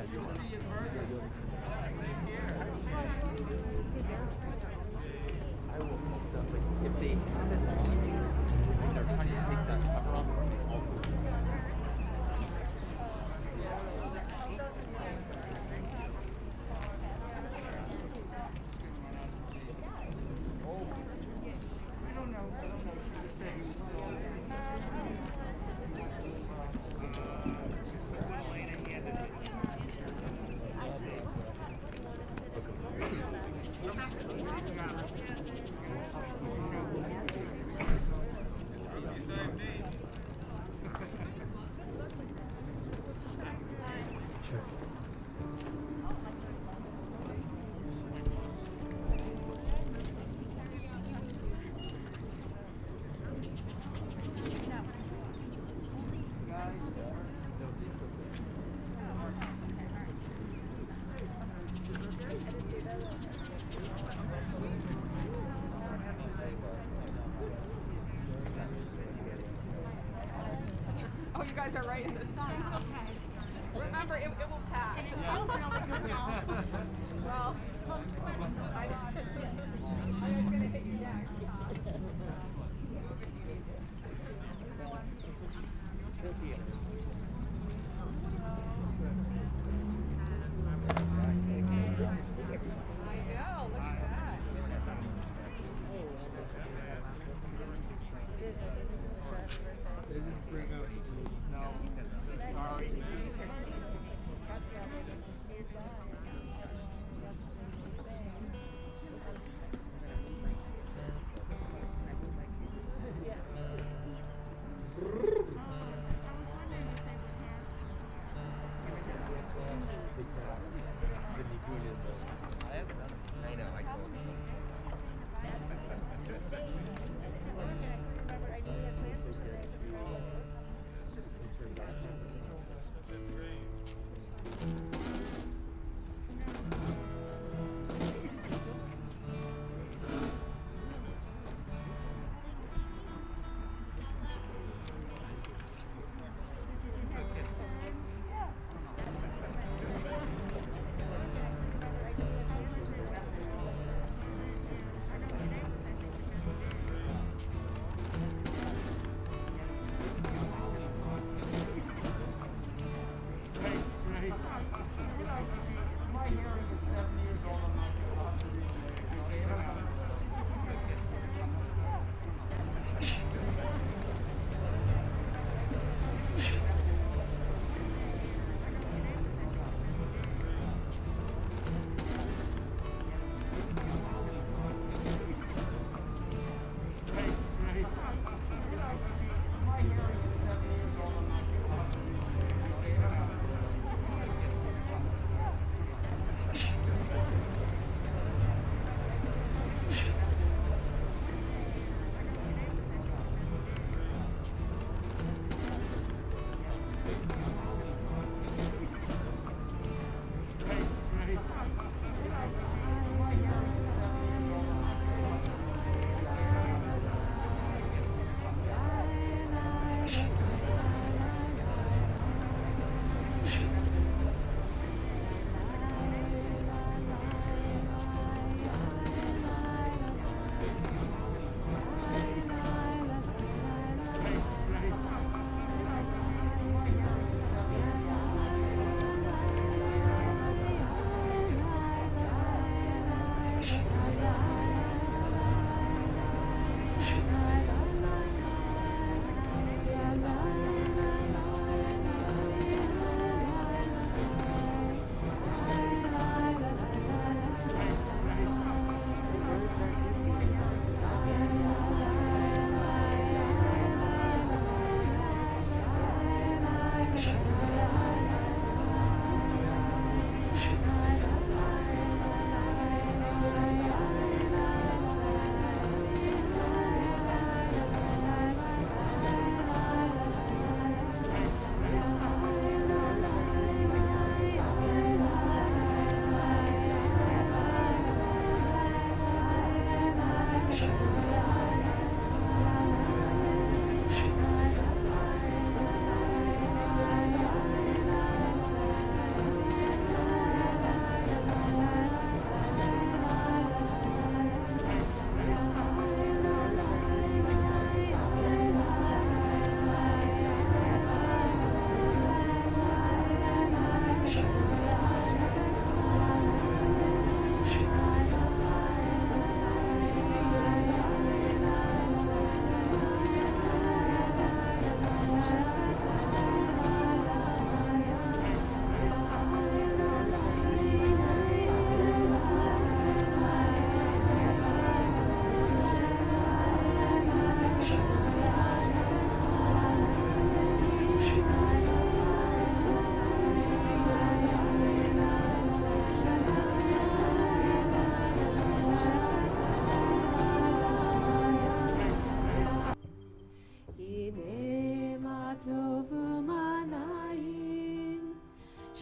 I will hook them, but if they have it on and they're trying to take that cover off, it's also Oh, you guys are right in the sun. Okay. Remember, it will pass. I was really good now. Well, I was going to hit you next. I know, look at that. They didn't bring up. No. Sorry. I know, I told you.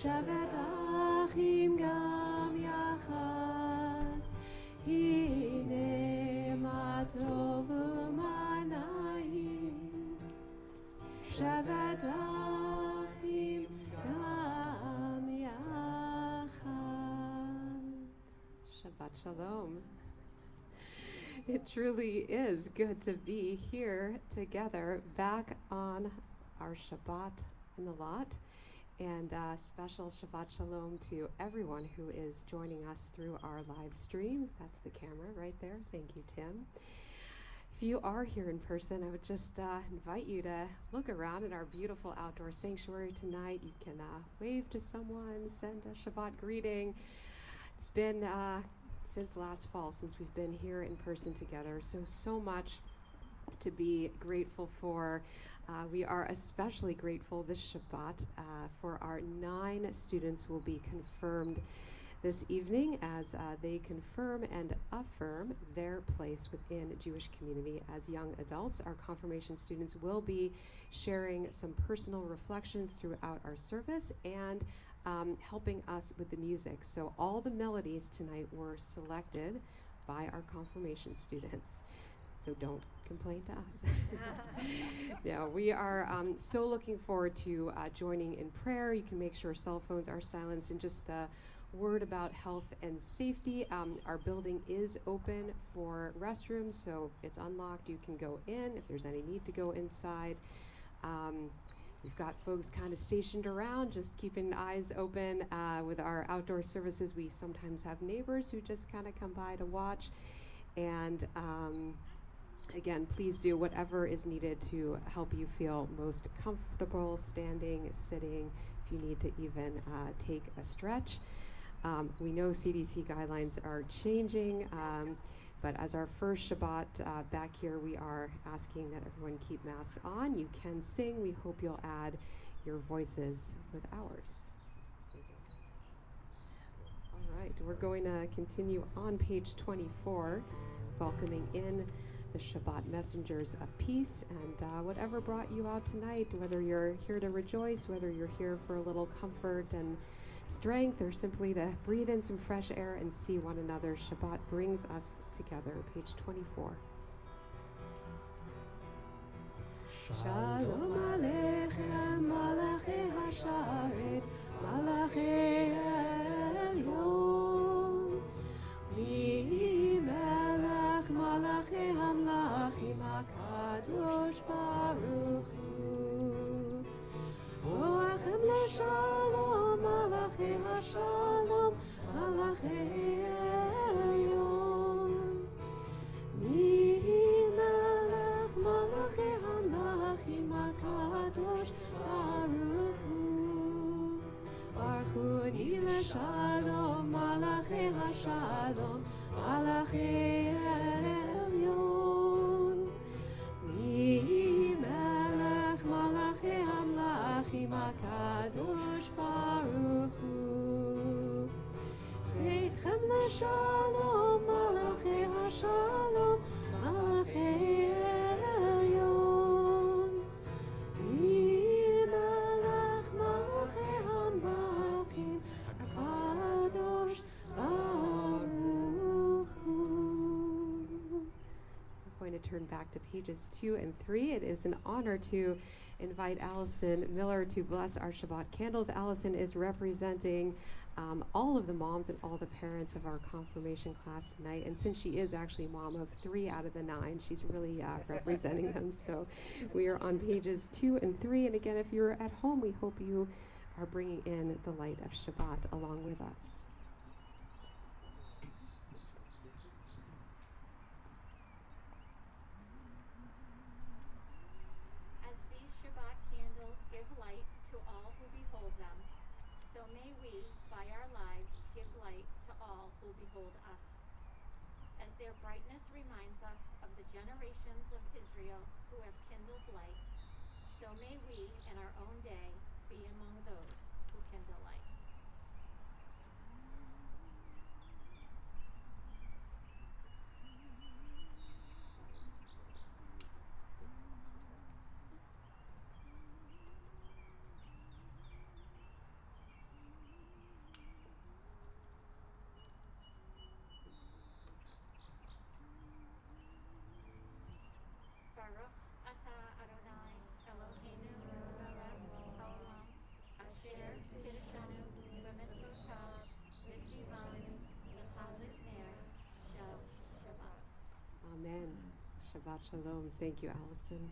שבת אחים גם יחד, הנה מה טוב ומה נעים. שבת אחים גם יחד. Shabbat Shalom. It truly is good to be here together back on our Shabbat in the lot. And special Shabbat Shalom to everyone who is joining us through our live stream. That's the camera right there. Thank you, Tim. If you are here in person, I would just invite you to look around at our beautiful outdoor sanctuary tonight. You can wave to someone, send a Shabbat greeting. It's been since last fall since we've been here in person together, so much to be grateful for. We are especially grateful this Shabbat for our 9 students who will be confirmed this evening as they confirm and affirm their place within the Jewish community as young adults. Our confirmation students will be sharing some personal reflections throughout our service and helping us with the music. So all the melodies tonight were selected by our confirmation students. So don't complain to us. Yeah, we are so looking forward to joining in prayer. You can make sure cell phones are silenced, and just a word about health and safety. Our building is open for restrooms, so it's unlocked. You can go in if there's any need to go inside. We've got folks kind of stationed around, just keeping eyes open with our outdoor services. We sometimes have neighbors who just kind of come by to watch. And again, please do whatever is needed to help you feel most comfortable, standing, sitting, if you need to even take a stretch. We know CDC guidelines are changing, but as our first Shabbat back here, we are asking that everyone keep masks on. You can sing. We hope you'll add your voices with ours. All right, we're going to continue on page 24, welcoming in the Shabbat messengers of peace. And whatever brought you out tonight, whether you're here to rejoice, whether you're here for a little comfort and strength, or simply to breathe in some fresh air and see one another, Shabbat brings us together. Page 24. Shalom Aleichem, Malachei Hasharet, Malachei Elyon, Mi Melech, Malachei Hamlachim, HaKadosh Baruch Hu, Boachem LeShalom, Malachei HaShalom, Malachei Elyon, Mi Melech, Malachei Hamlachim, HaKadosh Baruch Hu, Baruch Hu Ni LeShalom, Malachei HaShalom, Malachei Elyon, Mi Melech, Malachei Hamlachim, HaKadosh Baruch Hu, Seidchem LeShalom, Malachei HaShalom, Malachei Elyon, Mi Melech, Malachei Hamlachim, HaKadosh Baruch Hu. We're going to turn back to pages 2 and 3. It is an honor to invite Allison Miller to bless our Shabbat candles. Allison is representing all of the moms and all the parents of our confirmation class tonight. And since she is actually mom of 3 out of the 9, she's really representing them. So we are on pages 2 and 3. And again, if you're at home, we hope you are bringing in the light of Shabbat along with us. As these Shabbat candles give light to all who behold them, so may we, by our lives, give light to all who behold us. As their brightness reminds us of the generations of Israel who have kindled light, so may we, in our own day, be among those who kindle light. Kiddushanu, B'mitzvotav, B'tzivanu, L'chadlik Ner, Shel Shabbat. Amen. Shabbat Shalom. Thank you, Allison.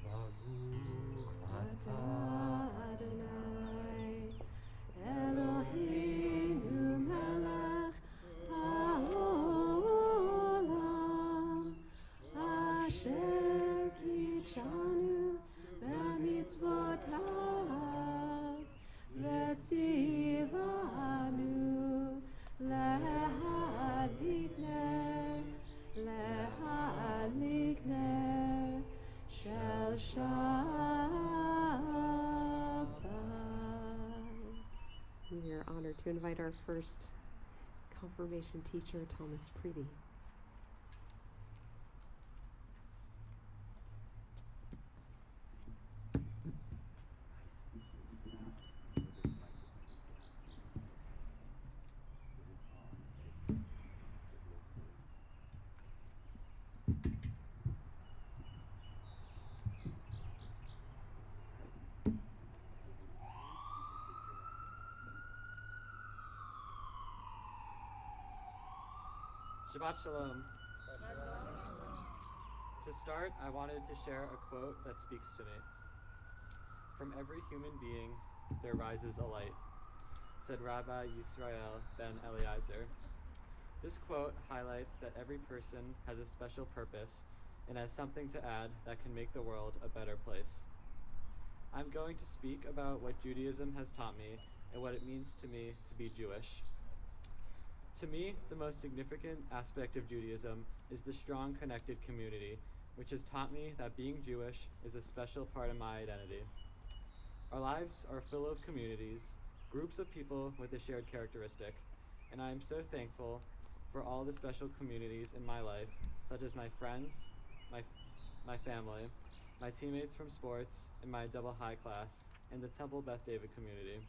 Baruch Atah Adonai Eloheinu melech haolam asher kitshanu b'mitzvotav v'tzivanu lehadlik ner shel Shabbat. We are honored to invite our first confirmation teacher, Thomas Preedy. Shabbat Shalom. To start, I wanted to share a quote that speaks to me. From every human being, there rises a light, said Rabbi Yisrael ben Eliezer. This quote highlights that every person has a special purpose and has something to add that can make the world a better place. I'm going to speak about what Judaism has taught me and what it means to me to be Jewish. To me, the most significant aspect of Judaism is the strong connected community, which has taught me that being Jewish is a special part of my identity. Our lives are full of communities, groups of people with a shared characteristic, and I am so thankful for all the special communities in my life, such as my friends, my family, my teammates from sports, and my double high class, and the Temple Beth David community.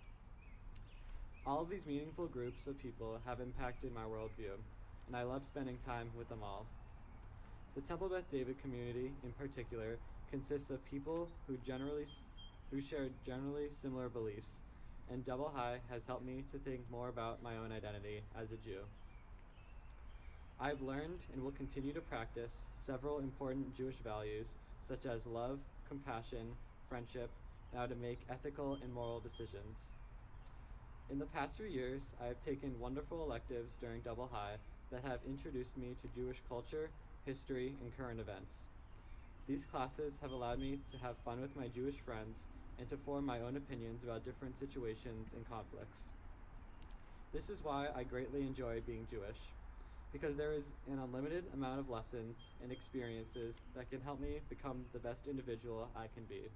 All of these meaningful groups of people have impacted my worldview, and I love spending time with them all. The Temple Beth David community, in particular, consists of people who share generally similar beliefs, and Double High has helped me to think more about my own identity as a Jew. I've learned and will continue to practice several important Jewish values, such as love, compassion, friendship, and how to make ethical and moral decisions. In the past 3 years, I have taken wonderful electives during Double High that have introduced me to Jewish culture, history, and current events. These classes have allowed me to have fun with my Jewish friends and to form my own opinions about different situations and conflicts. This is why I greatly enjoy being Jewish, because there is an unlimited amount of lessons and experiences that can help me become the best individual I can be.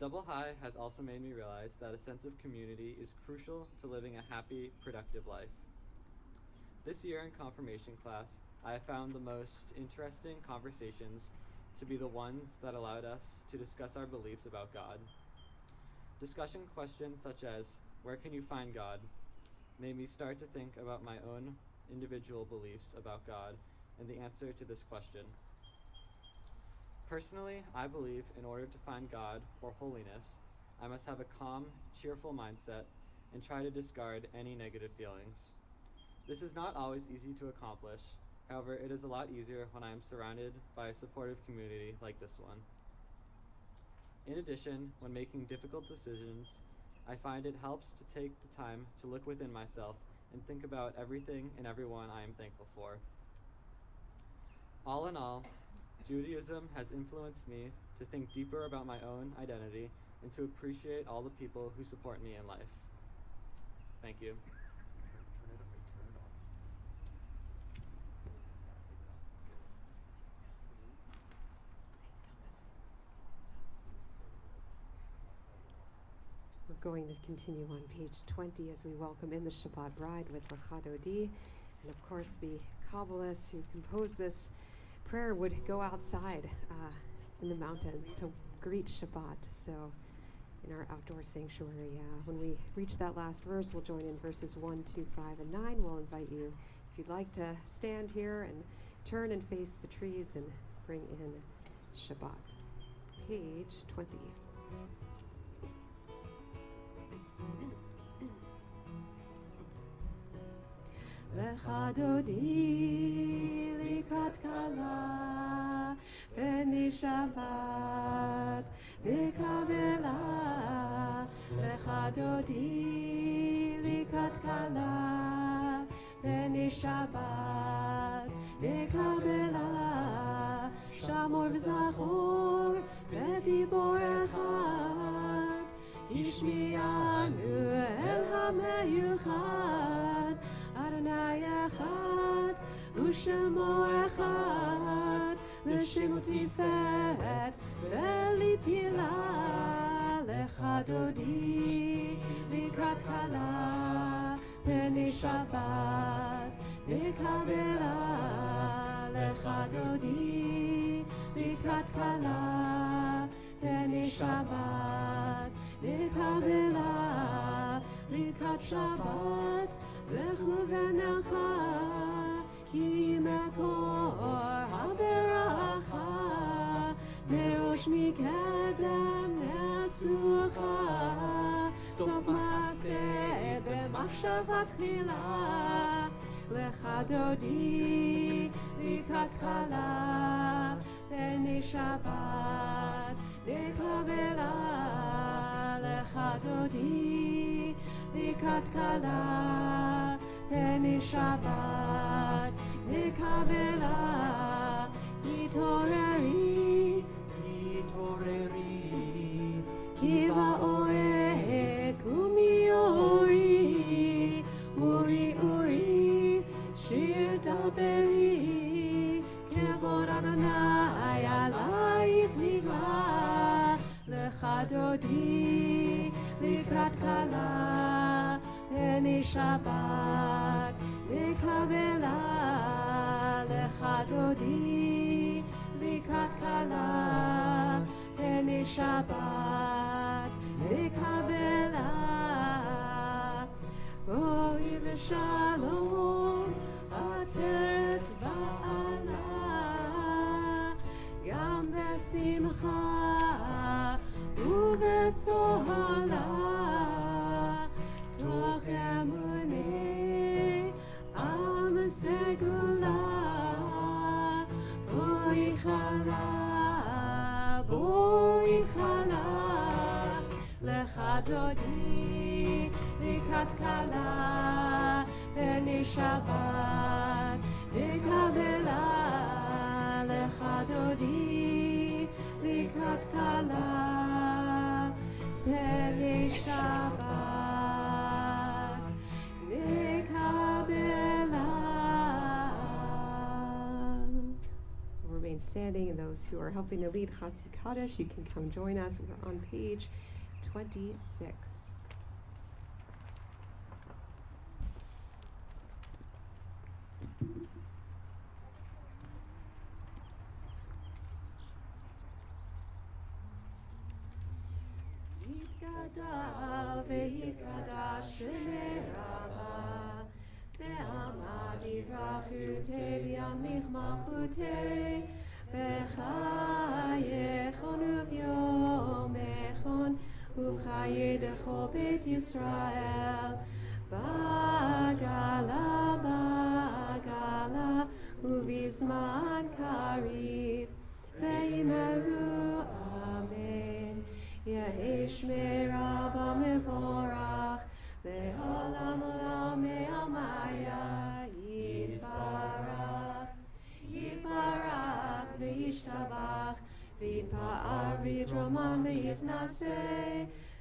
Double High has also made me realize that a sense of community is crucial to living a happy, productive life. This year in confirmation class, I have found the most interesting conversations to be the ones that allowed us to discuss our beliefs about God. Discussion questions such as, where can you find God, made me start to think about my own individual beliefs about God and the answer to this question. Personally, I believe in order to find God or holiness, I must have a calm, cheerful mindset and try to discard any negative feelings. This is not always easy to accomplish. However, it is a lot easier when I am surrounded by a supportive community like this one. In addition, when making difficult decisions, I find it helps to take the time to look within myself and think about everything and everyone I am thankful for. All in all, Judaism has influenced me to think deeper about my own identity and to appreciate all the people who support me in life. Thank you. Turn it off. We're going to continue on page 20 as we welcome in the Shabbat bride with L'chadodi. And of course, the Kabbalists who composed this prayer would go outside in the mountains to greet Shabbat. So in our outdoor sanctuary, when we reach that last verse, we'll join in verses 1, 2, 5, and 9. We'll invite you, if you'd like to stand here and turn and face the trees and bring in Shabbat, page 20. Lecha dodi likrat kala b'nei Shabbat nikavela. Lecha dodi likrat kala b'nei Shabbat nikavela. Shamor v'zachor v'dibor echad Ishmi'anu el ha'meyuchad Adonai echad u'shemo echad L'shemo tiferet v'litila Lecha dodi likrat kala b'nei Shabbat nikavela. Lecha dodi likrat kala b'nei Shabbat nikavela. Likrat Shabbat lechu v'necha ki mekor haberacha merosh mikedem nesucha sof maseh b'machshavat tchila. Lecha dodi likrat kala b'nei Shabbat nikavela. Lecha dodi likrat kala b'nei Shabbat nikavela. Yitoreri ki va'orek u'miori uri shir daberi kevod Adonai alayich nigla. Lecha dodi likrat kala b'nei Shabbat nikavela. Lecha dodi likrat kala b'nei Shabbat nikavela. Boi v'shalom ateret ba'ala gam besimcha u'vetzohala toch emunei am segula. Boi chala lecha dodi likrat kala b'nei Shabbat nikavela. Lecha dodi likrat kala b'nei Shabbat nikavela. Remain standing, and those who are helping to lead Chatzi Kaddish, you can come join us. We're on page 26. Yitgadal ve'yitgadash shemei Rabbah ve'amad yivrachutei v'yamlich malchutei b'chayechon u'v'yomechon u'chayei dechol Beit Yisrael ba'gala u'vizman kariv ve'imeru amen. Yehi shmei Rabbah mevorach le'olam olam me'amaya yitbarach ve'yishtabach v'yitpa'ar v'yitroman v'yitnaseh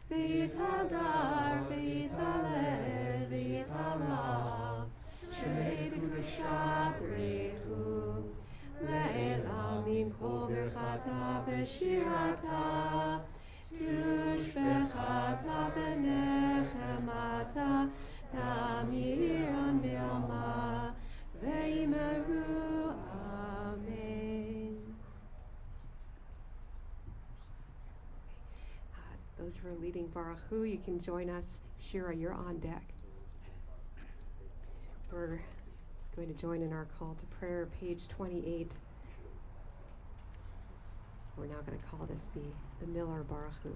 v'yitadar v'yitalel v'yitalal shemei dekudusha b'reichu le'elam yimkol berchata v'shirata tushbechata v'nechemata tamiran be'alma ve'imeru amen. Those who are leading Baruch Hu, you can join us. Shira, you're on deck. We're going to join in our call to prayer, page 28. We're now going to call this the Miller Baruch Hu.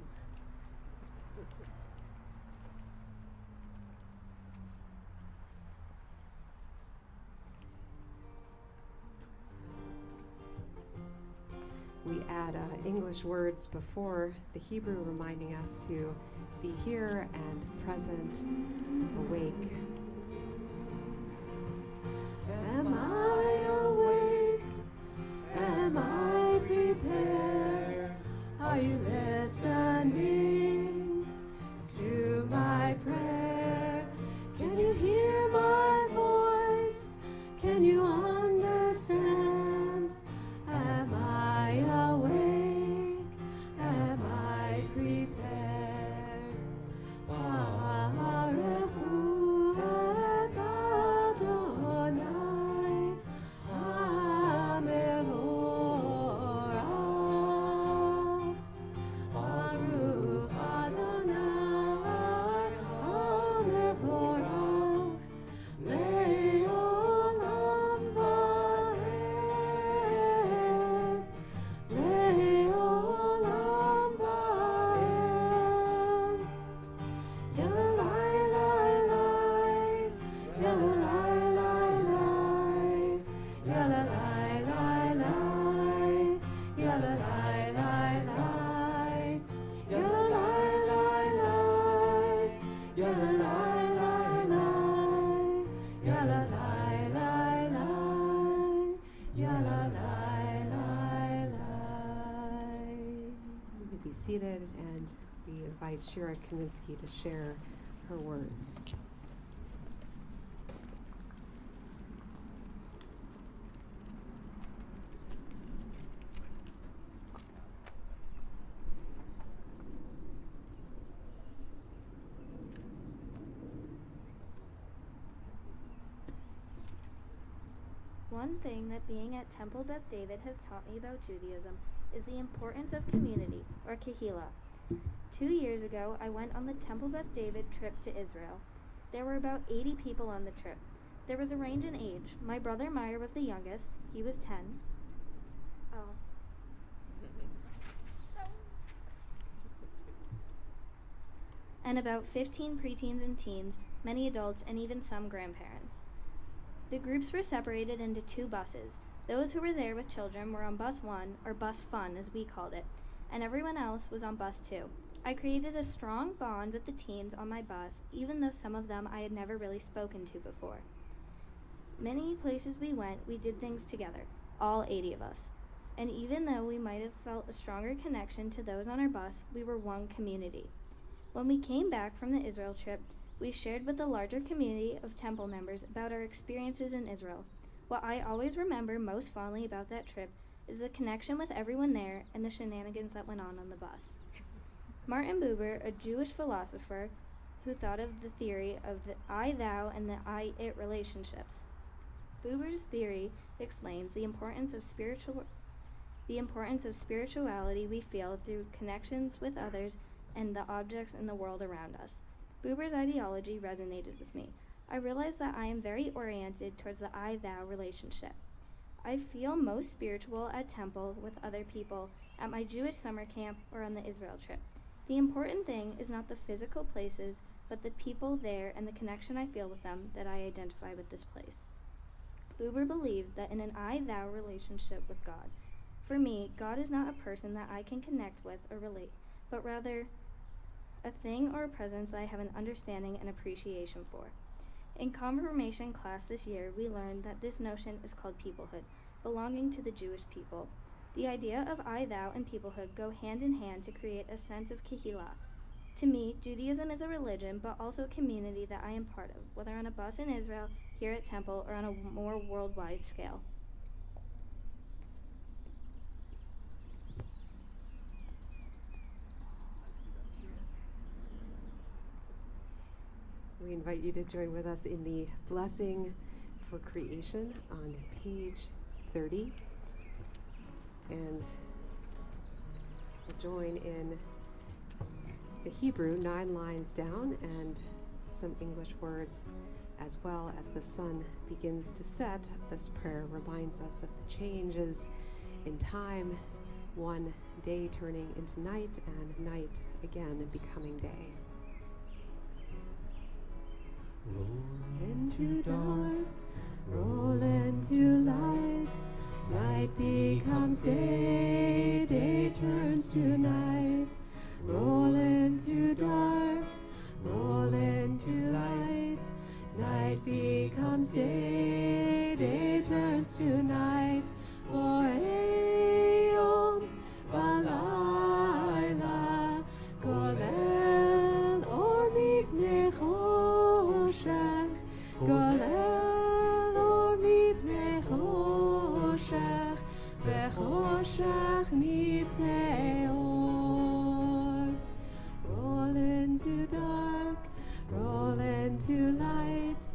We add English words before the Hebrew, reminding us to be here and present, awake. Am I awake? Am I prepared? Are you listening to my prayer? Can you hear my voice? Can you understand? Am I awake? Am I prepared? Baruch Hu et Adonai HaMevorach. Baruch Adonai HaMevorach Le'olam va'ed. Le'olam va'ed. Yalalai lai lai, yalalai lai lai, yalalai lai lai, yalalai lai lai, yalalai lai lai, yalalai lai lai, yalalai lai lai, yalalai lai lai. You may be seated, and we invite Shira Kaminsky to share her words. One thing that being at Temple Beth David has taught me about Judaism is the importance of community, or kahila. 2 years ago, I went on the Temple Beth David trip to Israel. There were about 80 people on the trip. There was a range in age. My brother Meyer was the youngest. He was 10. And about 15 preteens and teens, many adults, and even some grandparents. The groups were separated into 2 buses. Those who were there with children were on bus 1, or bus fun as we called it, and everyone else was on bus 2. I created a strong bond with the teens on my bus, even though some of them I had never really spoken to before. Many places we went, we did things together, all 80 of us. And even though we might have felt a stronger connection to those on our bus, we were one community. When we came back from the Israel trip, we shared with the larger community of Temple members about our experiences in Israel. What I always remember most fondly about that trip is the connection with everyone there and the shenanigans that went on the bus. Martin Buber, a Jewish philosopher who thought of the theory of the I-thou and the I-it relationships. Buber's theory explains the importance of spirituality we feel through connections with others and the objects in the world around us. Buber's ideology resonated with me. I realized that I am very oriented towards the I-thou relationship. I feel most spiritual at Temple with other people, at my Jewish summer camp, or on the Israel trip. The important thing is not the physical places, but the people there and the connection I feel with them that I identify with this place. Buber believed that in an I-thou relationship with God, for me, God is not a person that I can connect with or relate, but rather a thing or a presence that I have an understanding and appreciation for. In confirmation class this year, we learned that this notion is called peoplehood, belonging to the Jewish people. The idea of I-thou and peoplehood go hand in hand to create a sense of kahila. To me, Judaism is a religion, but also a community that I am part of, whether on a bus in Israel, here at Temple, or on a more worldwide scale. We invite you to join with us in the blessing for creation on page 30. And we'll join in the Hebrew 9 lines down and some English words as well. As the sun begins to set, this prayer reminds us of the changes in time, one day turning into night and night again becoming day. Roll into dark, roll into light, night becomes day, day turns to night. Roll into dark, roll into light, night becomes day, day turns to night. Oreom balayla, golel or mipnei choshech, golel or mipnei choshech, vechoshech mipnei or. Roll into dark, roll into light,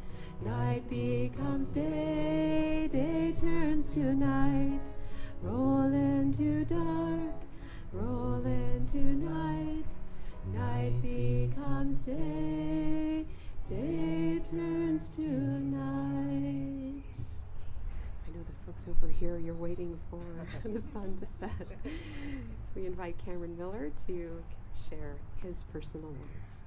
night becomes day, day turns to night. Roll into dark, roll into night, night becomes day, day turns to night. I know the folks over here, you're waiting for the sun to set. We invite Cameron Miller to share his personal words.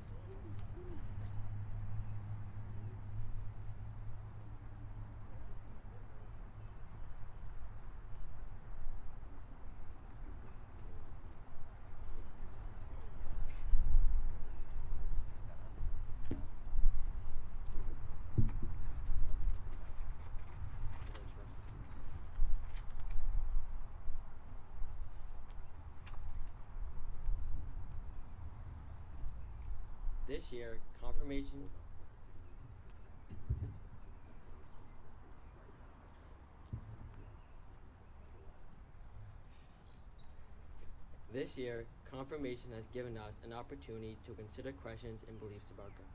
This year, confirmation has given us an opportunity to consider questions and beliefs about God.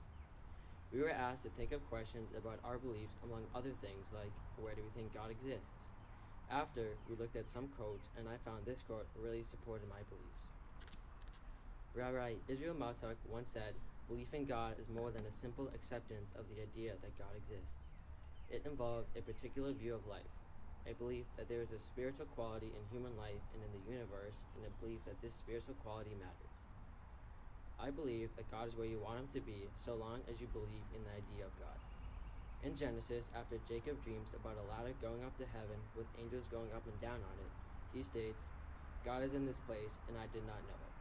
We were asked to think of questions about our beliefs among other things like, where do we think God exists? After, we looked at some quotes, and I found this quote really supported my beliefs. Rabbi Israel Matuk once said, "Belief in God is more than a simple acceptance of the idea that God exists. It involves a particular view of life, a belief that there is a spiritual quality in human life and in the universe, and a belief that this spiritual quality matters. I believe that God is where you want him to be, so long as you believe in the idea of God." In Genesis, after Jacob dreams about a ladder going up to heaven with angels going up and down on it, he states, "God is in this place, and I did not know it."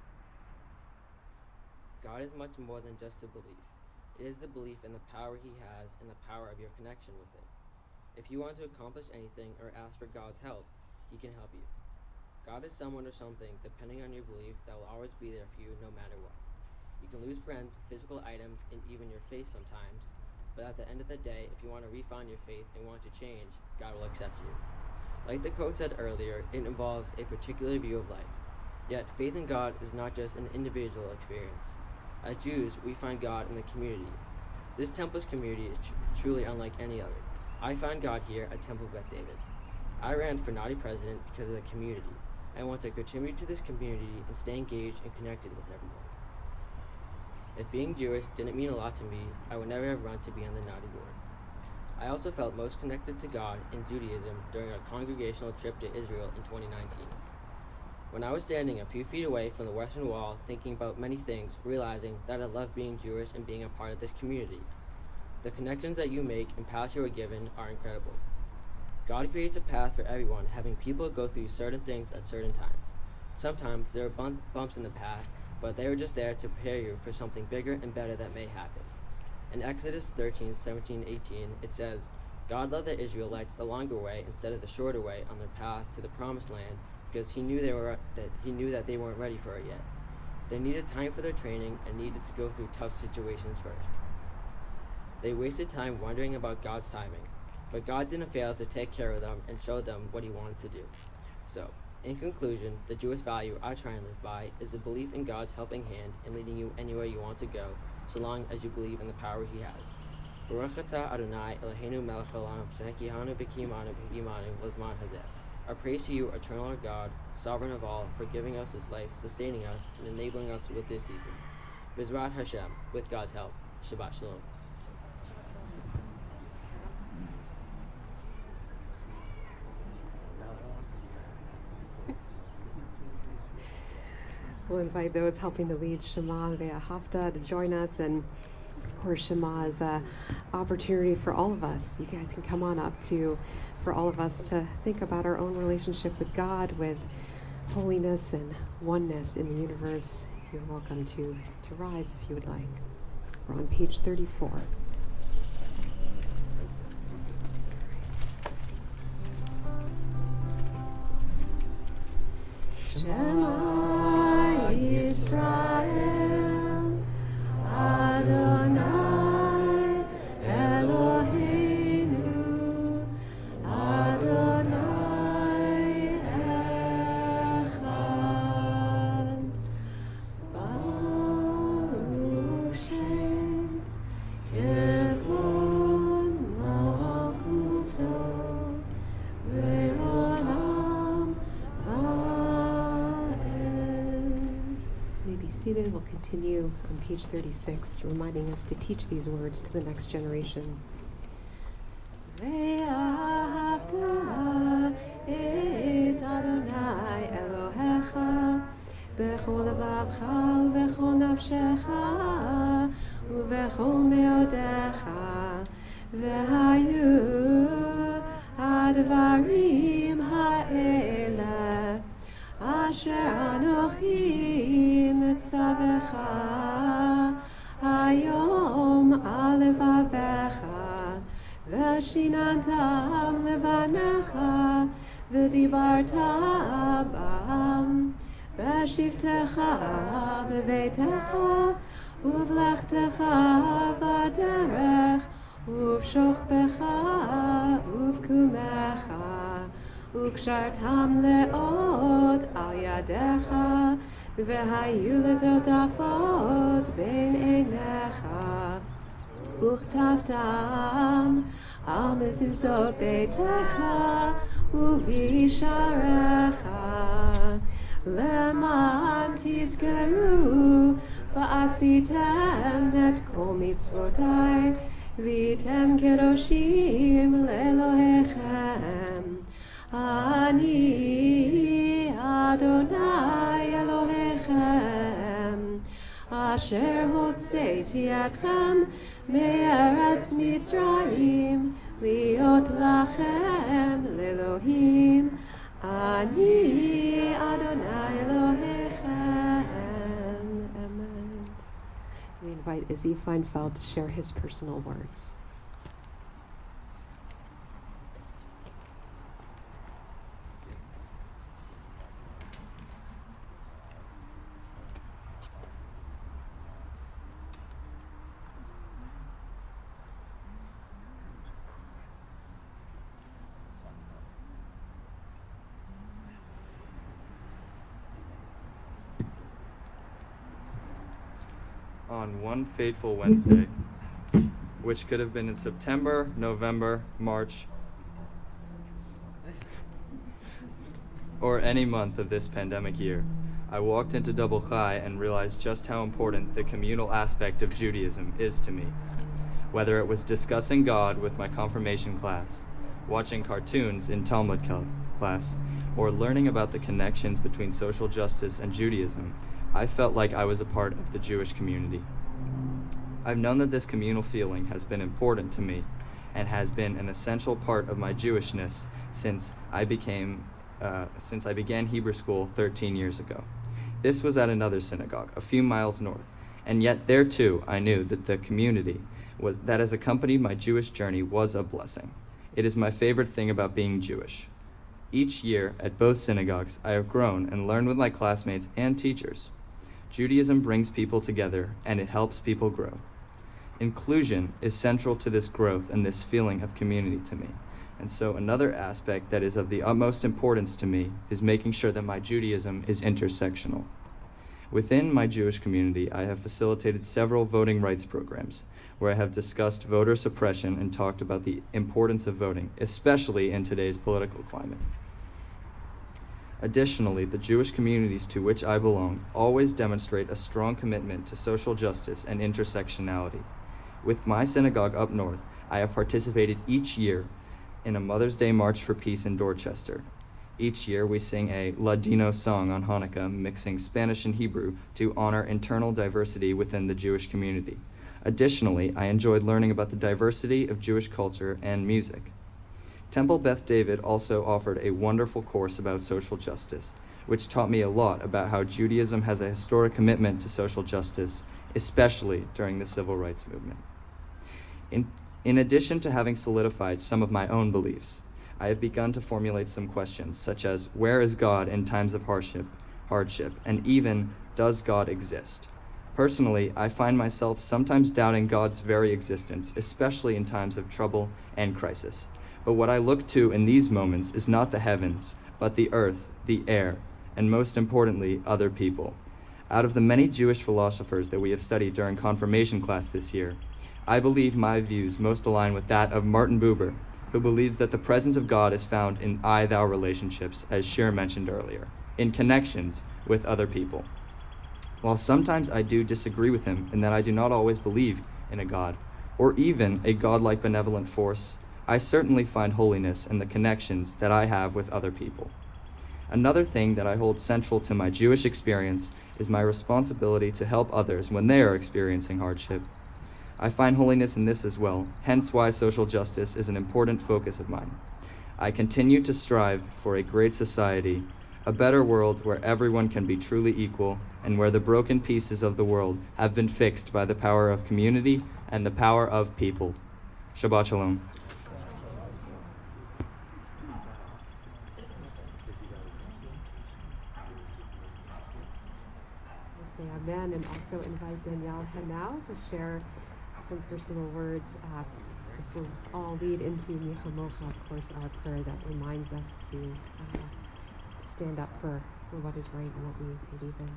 God is much more than just a belief. It is the belief in the power he has and the power of your connection with it. If you want to accomplish anything or ask for God's help, he can help you. God is someone or something, depending on your belief, that will always be there for you no matter what. You can lose friends, physical items, and even your faith sometimes, but at the end of the day, if you want to refine your faith and want to change, God will accept you. Like the quote said earlier, it involves a particular view of life. Yet, faith in God is not just an individual experience. As Jews, we find God in the community. This Temple's community is truly unlike any other. I found God here at Temple Beth David. I ran for naughty president because of the community. I want to contribute to this community and stay engaged and connected with everyone. If being Jewish didn't mean a lot to me, I would never have run to be on the naughty board. I also felt most connected to God in Judaism during a congregational trip to Israel in 2019. When I was standing a few feet away from the Western Wall, thinking about many things, realizing that I love being Jewish and being a part of this community. The connections that you make and paths you are given are incredible. God creates a path for everyone, having people go through certain things at certain times. Sometimes there are bumps in the path, but they are just there to prepare you for something bigger and better that may happen. In Exodus 13, 17, 18, it says, "God led the Israelites the longer way instead of the shorter way on their path to the promised land, because he knew that they weren't ready for it yet. They needed time for their training and needed to go through tough situations first. They wasted time wondering about God's timing, but God didn't fail to take care of them and show them what he wanted to do." So, in conclusion, the Jewish value I try and live by is the belief in God's helping hand and leading you anywhere you want to go, so long as you believe in the power he has. Baruch atah Adonai Eloheinu melech haolam, shehekihanu v'kiyimanu v'higimanu l'zman hazeh. Our praise to you, eternal God, sovereign of all, for giving us this life, sustaining us, and enabling us with this season. B'ezrat Hashem, with God's help. Shabbat Shalom. We'll invite those helping to lead Shema and Ve'ahavta to join us. And of course, Shema is an opportunity for all of us. You guys can come on up for all of us to think about our own relationship with God, with holiness and oneness in the universe. You're welcome to rise if you would like. We're on page 34. Shema Yisrael, Adonai Eloheinu, Adonai Echad, Baruch Shem Kevon Malchuto Le'olam Be seated. We'll continue on page 36, reminding us to teach these words to the next generation. Ve'ahavta et Adonai Elohecha b'chol levavcha u'b'chol nafshecha u'b'chol me'odecha ve'hayu advarim ha'eleh Asher Anochi Mitzavecha Hayom Alevavecha Veshinantam Levanecha V'dibarta Bam V'shivtecha B'veitecha Uvlechtecha V'aderech Uv'shochbecha Uv'kumecha Ukshartam le'od al yadecha v'hayu letotafot ben einecha uktavtam al mezuzot beitecha uvisharecha leman tizkeru v'asitem et kol mitzvotai v'tem kedoshim le'elohechem Ani Adonai Elohechem Asher hotzeiti atchem me'eretz Mitzrayim liot lachem le'Elohim Ani Adonai Elohechem. Amen. We invite Izzy Feinfeld to share his personal words. On one fateful Wednesday, which could have been in September, November, March, or any month of this pandemic year, I walked into Double Chai and realized just how important the communal aspect of Judaism is to me. Whether it was discussing God with my confirmation class, watching cartoons in Talmud class, or learning about the connections between social justice and Judaism, I felt like I was a part of the Jewish community. I've known that this communal feeling has been important to me and has been an essential part of my Jewishness since I began Hebrew school 13 years ago. This was at another synagogue, a few miles north, and yet there too I knew that the community that has accompanied my Jewish journey was a blessing. It is my favorite thing about being Jewish. Each year at both synagogues, I have grown and learned with my classmates and teachers. Judaism brings people together and it helps people grow. Inclusion is central to this growth and this feeling of community to me. And so another aspect that is of the utmost importance to me is making sure that my Judaism is intersectional. Within my Jewish community, I have facilitated several voting rights programs where I have discussed voter suppression and talked about the importance of voting, especially in today's political climate. Additionally, the Jewish communities to which I belong always demonstrate a strong commitment to social justice and intersectionality. With my synagogue up north, I have participated each year in a Mother's Day March for Peace in Dorchester. Each year, we sing a Ladino song on Hanukkah, mixing Spanish and Hebrew to honor internal diversity within the Jewish community. Additionally, I enjoyed learning about the diversity of Jewish culture and music. Temple Beth David also offered a wonderful course about social justice, which taught me a lot about how Judaism has a historic commitment to social justice, especially during the civil rights movement. In addition to having solidified some of my own beliefs, I have begun to formulate some questions, such as, where is God in times of hardship, and even, does God exist? Personally, I find myself sometimes doubting God's very existence, especially in times of trouble and crisis. But what I look to in these moments is not the heavens, but the earth, the air, and most importantly, other people. Out of the many Jewish philosophers that we have studied during confirmation class this year, I believe my views most align with that of Martin Buber, who believes that the presence of God is found in I-thou relationships, as Shir mentioned earlier, in connections with other people. While sometimes I do disagree with him in that I do not always believe in a God, or even a God-like benevolent force, I certainly find holiness in the connections that I have with other people. Another thing that I hold central to my Jewish experience is my responsibility to help others when they are experiencing hardship. I find holiness in this as well, hence why social justice is an important focus of mine. I continue to strive for a great society, a better world where everyone can be truly equal, and where the broken pieces of the world have been fixed by the power of community and the power of people. Shabbat Shalom. We'll say amen and also invite Danielle Hanau to share some personal words. This will all lead into Michamocha, of course, our prayer that reminds us to stand up for what is right and what we believe in.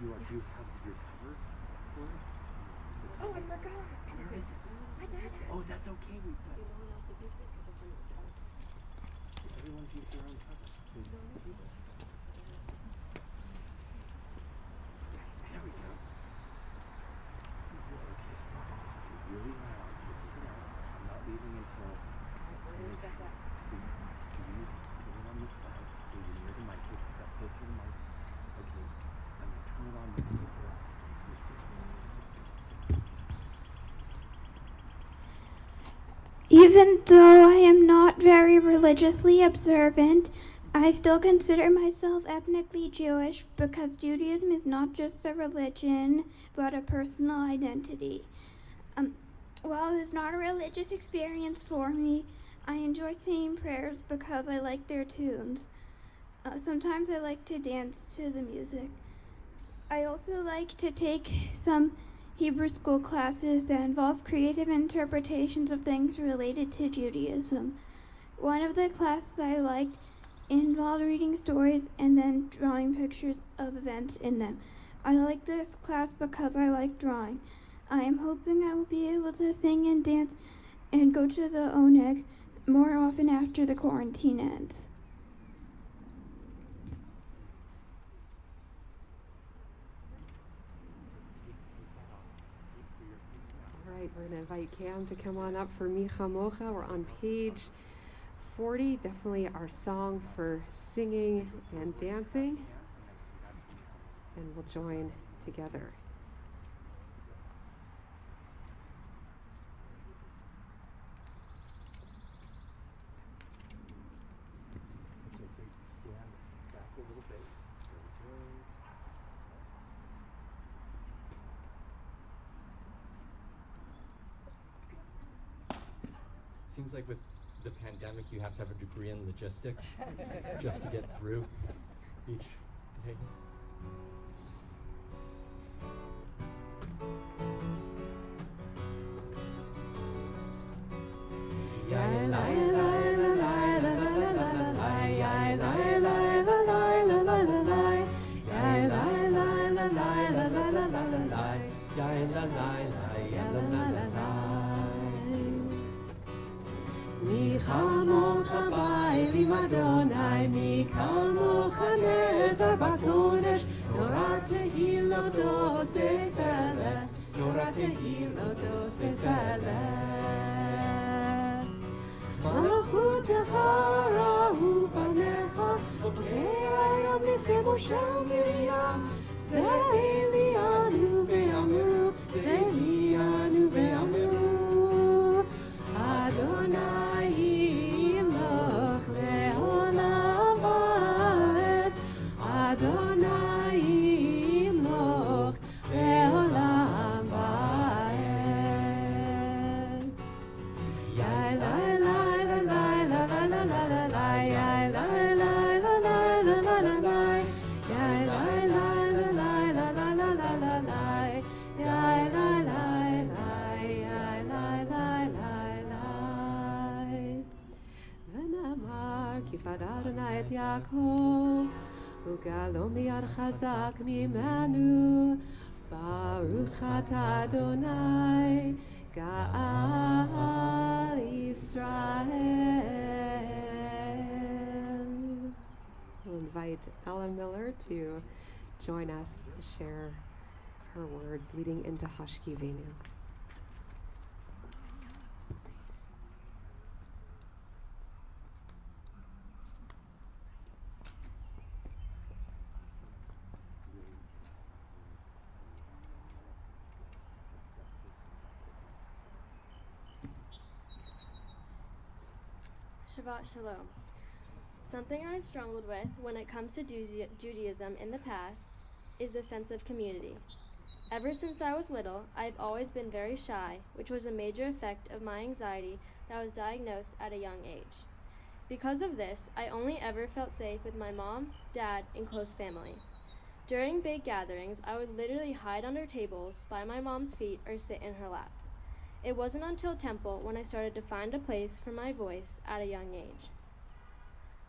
Do you have your cover for it? Oh, I forgot. Where is it? Oh, that's okay. We've got. Everyone's used their own cover. There we go. Okay. So really loud. Put it out. I'm not leaving until. So you need to put it on this side. So you're near the mic. Step closer to the mic. Okay. I'm gonna turn it on. Even though I am not very religiously observant, I still consider myself ethnically Jewish because Judaism is not just a religion, but a personal identity. While it is not a religious experience for me, I enjoy saying prayers because I like their tunes. Sometimes I like to dance to the music. I also like to take some Hebrew school classes that involve creative interpretations of things related to Judaism. One of the classes I liked involved reading stories and then drawing pictures of events in them. I like this class because I like drawing. I am hoping I will be able to sing and dance and go to the Oneg more often after the quarantine ends. All right, we're going to invite Cam to come on up for Micha Mocha. We're on page 40, definitely our song for singing and dancing. And we'll join together. Okay, so you stand back a little bit. Seems like with the pandemic, you have to have a degree in logistics just to get through each day. La la la la la la la la. Mi chamocha ba'elim Adonai, mi kamocha neder b'kodesh, nora tehiloto sefele, nora tehiloto sefele. Malachutecha ra'u panecha, okei ayam lifnei Moshe u'Miriam, Ze'elianu ve'amru, Ze'elianu ve'amru, Adonai yimloch le'olam va'ed, Adonai yimloch le'olam va'ed. Yai lai lai lai lai lai lai lai lai lai, yai lai lai lai lai lai lai lai lai, yai lai lai lai lai lai lai lai lai lai lai, yai lai lai lai, yai lai lai lai lai. ונאמר כי פדה אדוני את יעקב וגאלו מיד חזק ממנו, ברוך אתה אדוני גאל ישראל. We'll invite Ella Miller to join us to share her words leading into Hashkivenu. Shabbat Shalom. Something I struggled with when it comes to Judaism in the past is the sense of community. Ever since I was little, I've always been very shy, which was a major effect of my anxiety that was diagnosed at a young age. Because of this, I only ever felt safe with my mom, dad, and close family. During big gatherings, I would literally hide under tables, by my mom's feet, or sit in her lap. It wasn't until Temple when I started to find a place for my voice at a young age.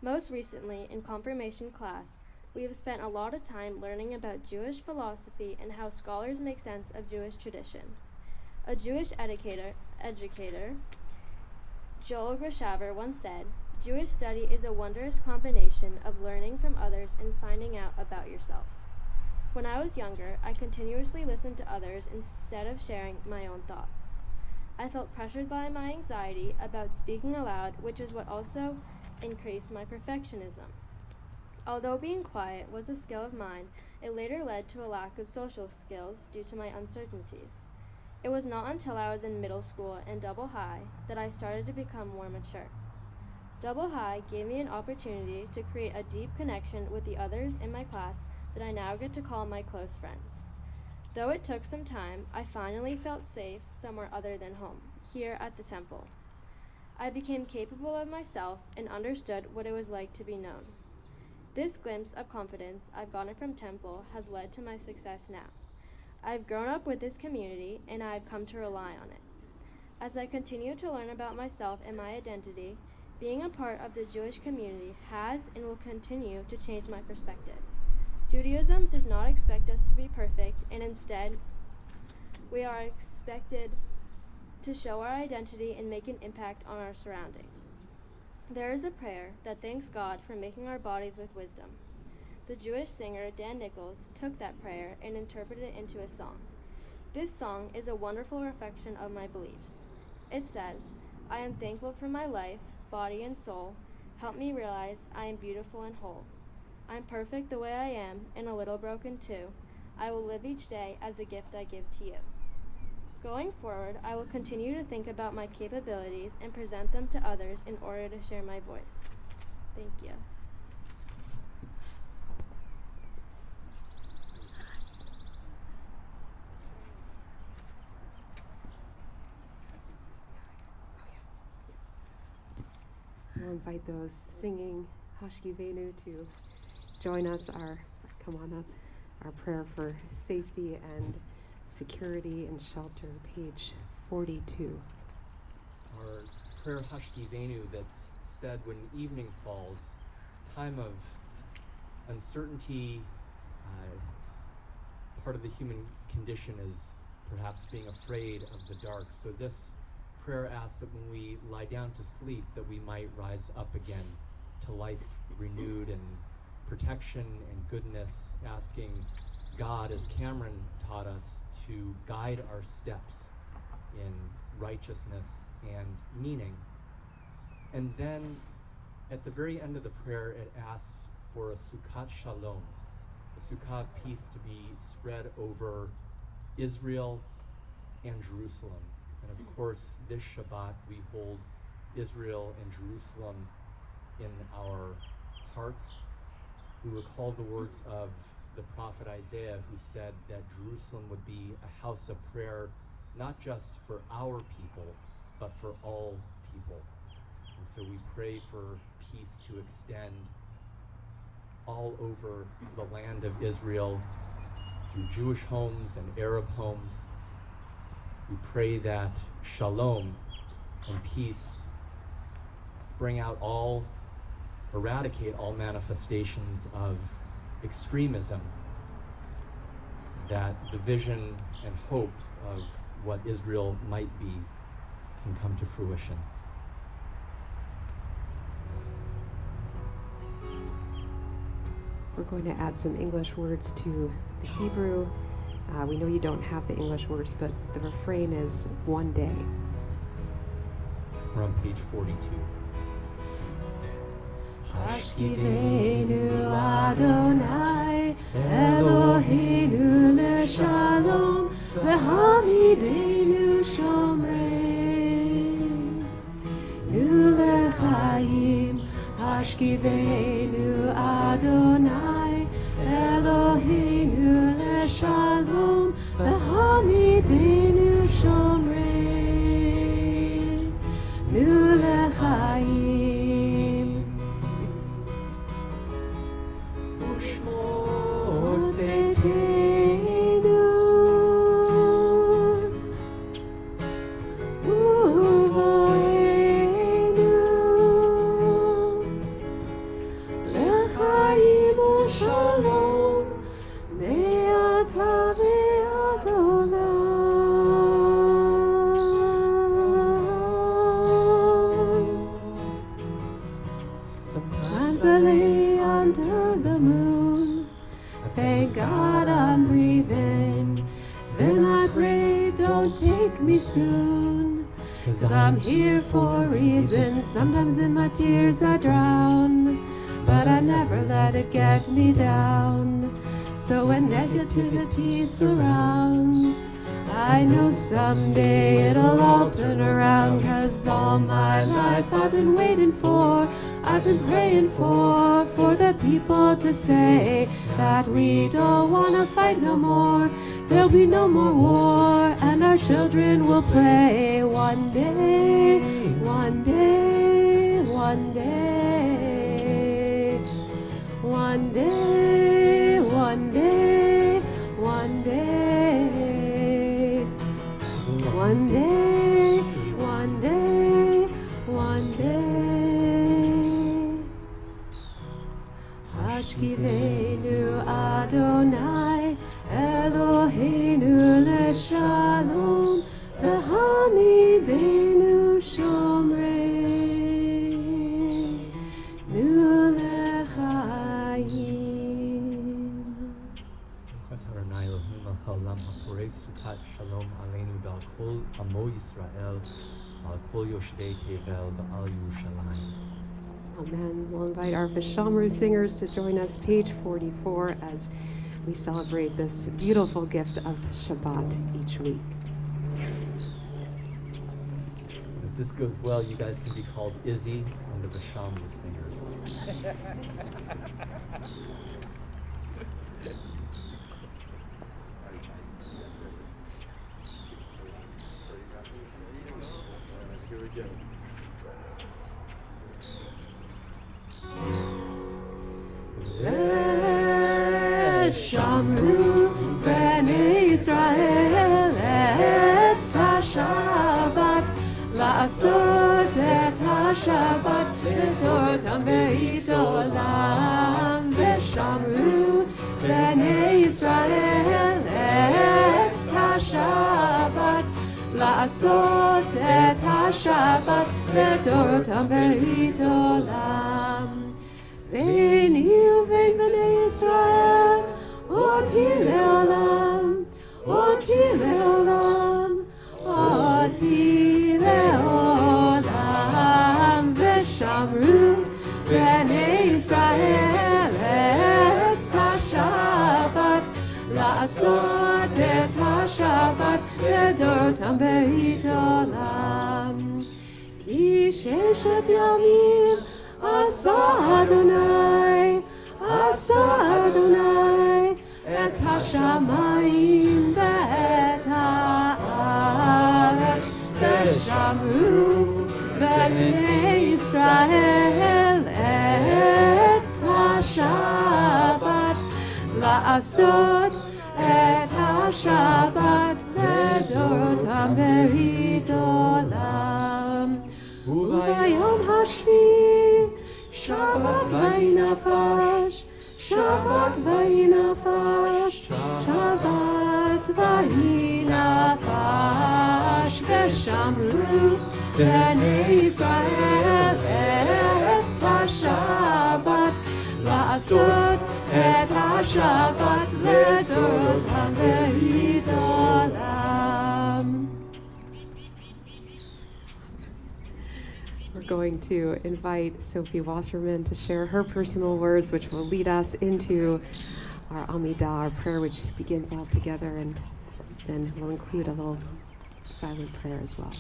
Most recently, in confirmation class, we have spent a lot of time learning about Jewish philosophy and how scholars make sense of Jewish tradition. A Jewish educator, Joel Grashaver, once said, "Jewish study is a wondrous combination of learning from others and finding out about yourself." When I was younger, I continuously listened to others instead of sharing my own thoughts. I felt pressured by my anxiety about speaking aloud, which is what also increased my perfectionism. Although being quiet was a skill of mine, it later led to a lack of social skills due to my uncertainties. It was not until I was in middle school and Double High that I started to become more mature. Double High gave me an opportunity to create a deep connection with the others in my class that I now get to call my close friends. Though it took some time, I finally felt safe somewhere other than home, here at the temple. I became capable of myself and understood what it was like to be known. This glimpse of confidence I've gotten from Temple has led to my success now. I've grown up with this community and I've come to rely on it. As I continue to learn about myself and my identity, being a part of the Jewish community has and will continue to change my perspective. Judaism does not expect us to be perfect, and instead, we are expected to show our identity and make an impact on our surroundings. There is a prayer that thanks God for making our bodies with wisdom. The Jewish singer Dan Nichols took that prayer and interpreted it into a song. This song is a wonderful reflection of my beliefs. It says, "I am thankful for my life, body and soul. Help me realize I am beautiful and whole. I'm perfect the way I am and a little broken too. I will live each day as a gift I give to you." Going forward, I will continue to think about my capabilities and present them to others in order to share my voice. Thank you. We'll invite those singing Hashkivenu to join us. Come on up. Our prayer for safety and security and shelter, page 42. Our prayer Hashkivenu that's said when evening falls, time of uncertainty. Part of the human condition is perhaps being afraid of the dark. So this prayer asks that when we lie down to sleep, that we might rise up again to life renewed and protection and goodness, asking God, as Cameron taught us, to guide our steps in righteousness and meaning. And then at the very end of the prayer, it asks for a Sukkot Shalom, a Sukkah of peace to be spread over Israel and Jerusalem. And of course, this Shabbat, we hold Israel and Jerusalem in our hearts. We recall the words of the prophet Isaiah, who said that Jerusalem would be a house of prayer, not just for our people, but for all people. And so we pray for peace to extend all over the land of Israel, through Jewish homes and Arab homes. We pray that shalom and peace eradicate all manifestations of extremism, that the vision and hope of what Israel might be can come to fruition. We're going to add some English words to the Hebrew. We know you don't have the English words, but the refrain is one day. We're on page 42. Hashkivenu Adonai Eloheinu leshalom v'hamidenu shomrei nu lechaim. Hashkivenu Adonai Eloheinu leshalom v'hamidenu shomrei nu lechaim. Sometimes I lay under the moon, thank God I'm breathing. Then I pray, don't take me soon, 'cause I'm here for a reason. Sometimes in my tears I drown, but I never let it get me down. So when negativity surrounds, I know someday it'll all turn around. 'Cause all my life I've been waiting for, I've been praying for the people to say that we don't wanna fight no more. There'll be no more war, and our children will play. One day, one day, one day, one day, one day, one day, one day, one day, one day. Hashkivenu Adonai Eloheinu leshalom v'hamidenu shomrei nu lechaim. Adonai Elohim ha'olam ha'porei sukat shalom aleinu v'al kol amo Yisrael v'al kol yoshvei tevel v'al Yerushalayim. Amen. We'll invite our Vishamru singers to join us, page 44, as we celebrate this beautiful gift of Shabbat each week. If this goes well, you guys can be called Izzy and the Vishamru singers. Here we go. Shamru b'nei Yisrael et HaShabbat, la'asot et HaShabbat v'tortam v'itolam. V'shamru b'nei Yisrael et HaShabbat לעשות את השבת לדורותם ברית עולם. ביני ובין בני ישראל אותי לעולם, אותי לעולם, אותי לעולם. ושמרו בני ישראל את השבת, לעשות את השבת לדורותם ברית עולם. כי ששת ימים עשה אדוני, עשה אדוני את השמיים ואת הארץ. ושמרו בני ישראל את השבת, לעשות את השבת לדורותם ברית עולם. וביום השביעי שבת ויהי נפש, שבת ויהי נפש, שבת ויהי נפש. ושמרו בני ישראל את השבת, לעשות את השבת לדורותם ברית עולם. We're going to invite Sophie Wasserman to share her personal words, which will lead us into our Amidah, our prayer, which begins all together, and then we'll include a little silent prayer as well.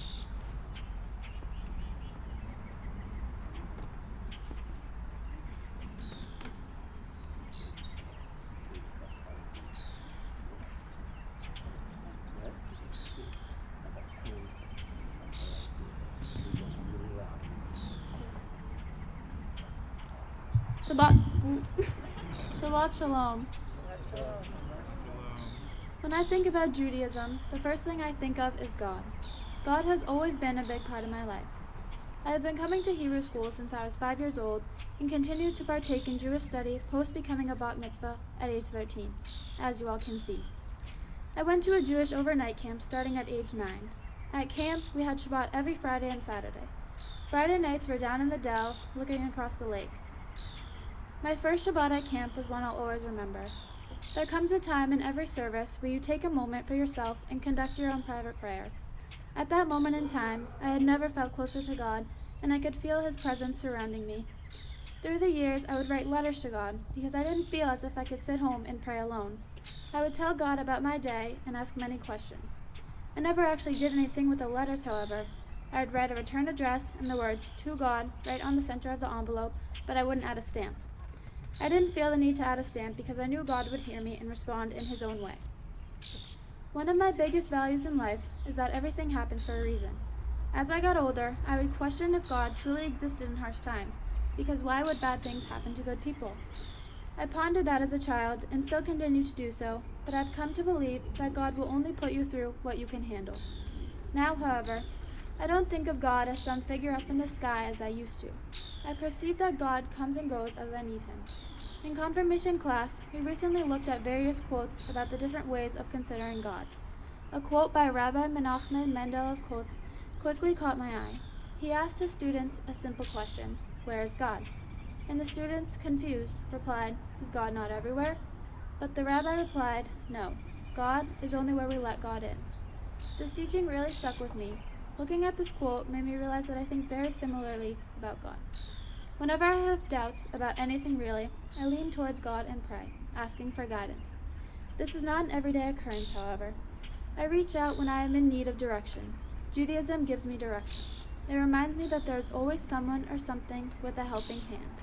Shabbat Shalom. When I think about Judaism, the first thing I think of is God. God has always been a big part of my life. I have been coming to Hebrew school since I was 5 years old and continue to partake in Jewish study post becoming a bat mitzvah at age 13, as you all can see. I went to a Jewish overnight camp starting at age 9. At camp, we had Shabbat every Friday and Saturday. Friday nights were down in the dell, looking across the lake. My first Shabbat at camp was one I'll always remember. There comes a time in every service where you take a moment for yourself and conduct your own private prayer. At that moment in time, I had never felt closer to God, and I could feel His presence surrounding me. Through the years, I would write letters to God because I didn't feel as if I could sit home and pray alone. I would tell God about my day and ask many questions. I never actually did anything with the letters, however. I would write a return address and the words, "To God," right on the center of the envelope, but I wouldn't add a stamp. I didn't feel the need to add a stamp because I knew God would hear me and respond in His own way. One of my biggest values in life is that everything happens for a reason. As I got older, I would question if God truly existed in harsh times, because why would bad things happen to good people? I pondered that as a child and still continue to do so, but I've come to believe that God will only put you through what you can handle. Now, however, I don't think of God as some figure up in the sky as I used to. I perceive that God comes and goes as I need Him. In confirmation class, we recently looked at various quotes about the different ways of considering God. A quote by Rabbi Menachem Mendel of Kotz quickly caught my eye. He asked his students a simple question: where is God? And the students, confused, replied, is God not everywhere? But the rabbi replied, no, God is only where we let God in. This teaching really stuck with me. Looking at this quote made me realize that I think very similarly about God. Whenever I have doubts about anything really, I lean towards God and pray, asking for guidance. This is not an everyday occurrence, however. I reach out when I am in need of direction. Judaism gives me direction. It reminds me that there is always someone or something with a helping hand.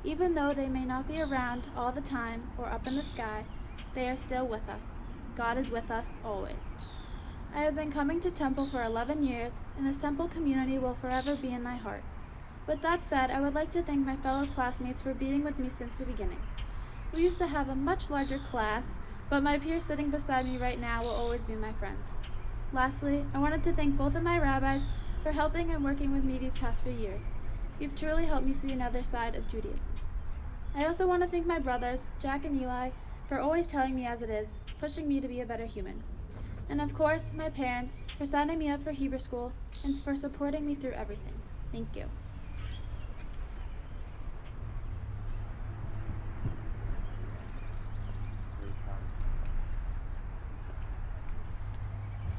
Even though they may not be around all the time or up in the sky, they are still with us. God is with us always. I have been coming to Temple for 11 years, and this Temple community will forever be in my heart. With that said, I would like to thank my fellow classmates for being with me since the beginning. We used to have a much larger class, but my peers sitting beside me right now will always be my friends. Lastly, I wanted to thank both of my rabbis for helping and working with me these past few years. You've truly helped me see another side of Judaism. I also want to thank my brothers, Jack and Eli, for always telling me as it is, pushing me to be a better human. And of course, my parents for signing me up for Hebrew school and for supporting me through everything. Thank you.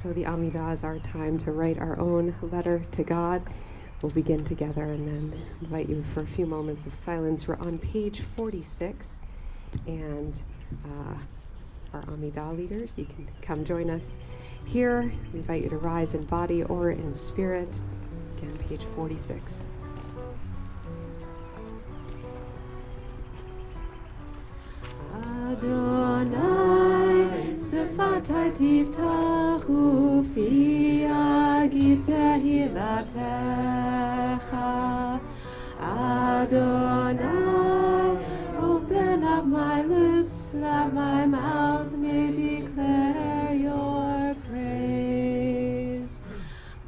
So the Amidah is our time to write our own letter to God. We'll begin together and then invite you for a few moments of silence. We're on page 46, and our Amidah leaders, you can come join us here. We invite you to rise in body or in spirit. Again, page 46. Adonai, Sefatai tiftachu fi Tehilatecha. Adonai, open up my lips, that my mouth may declare your praise.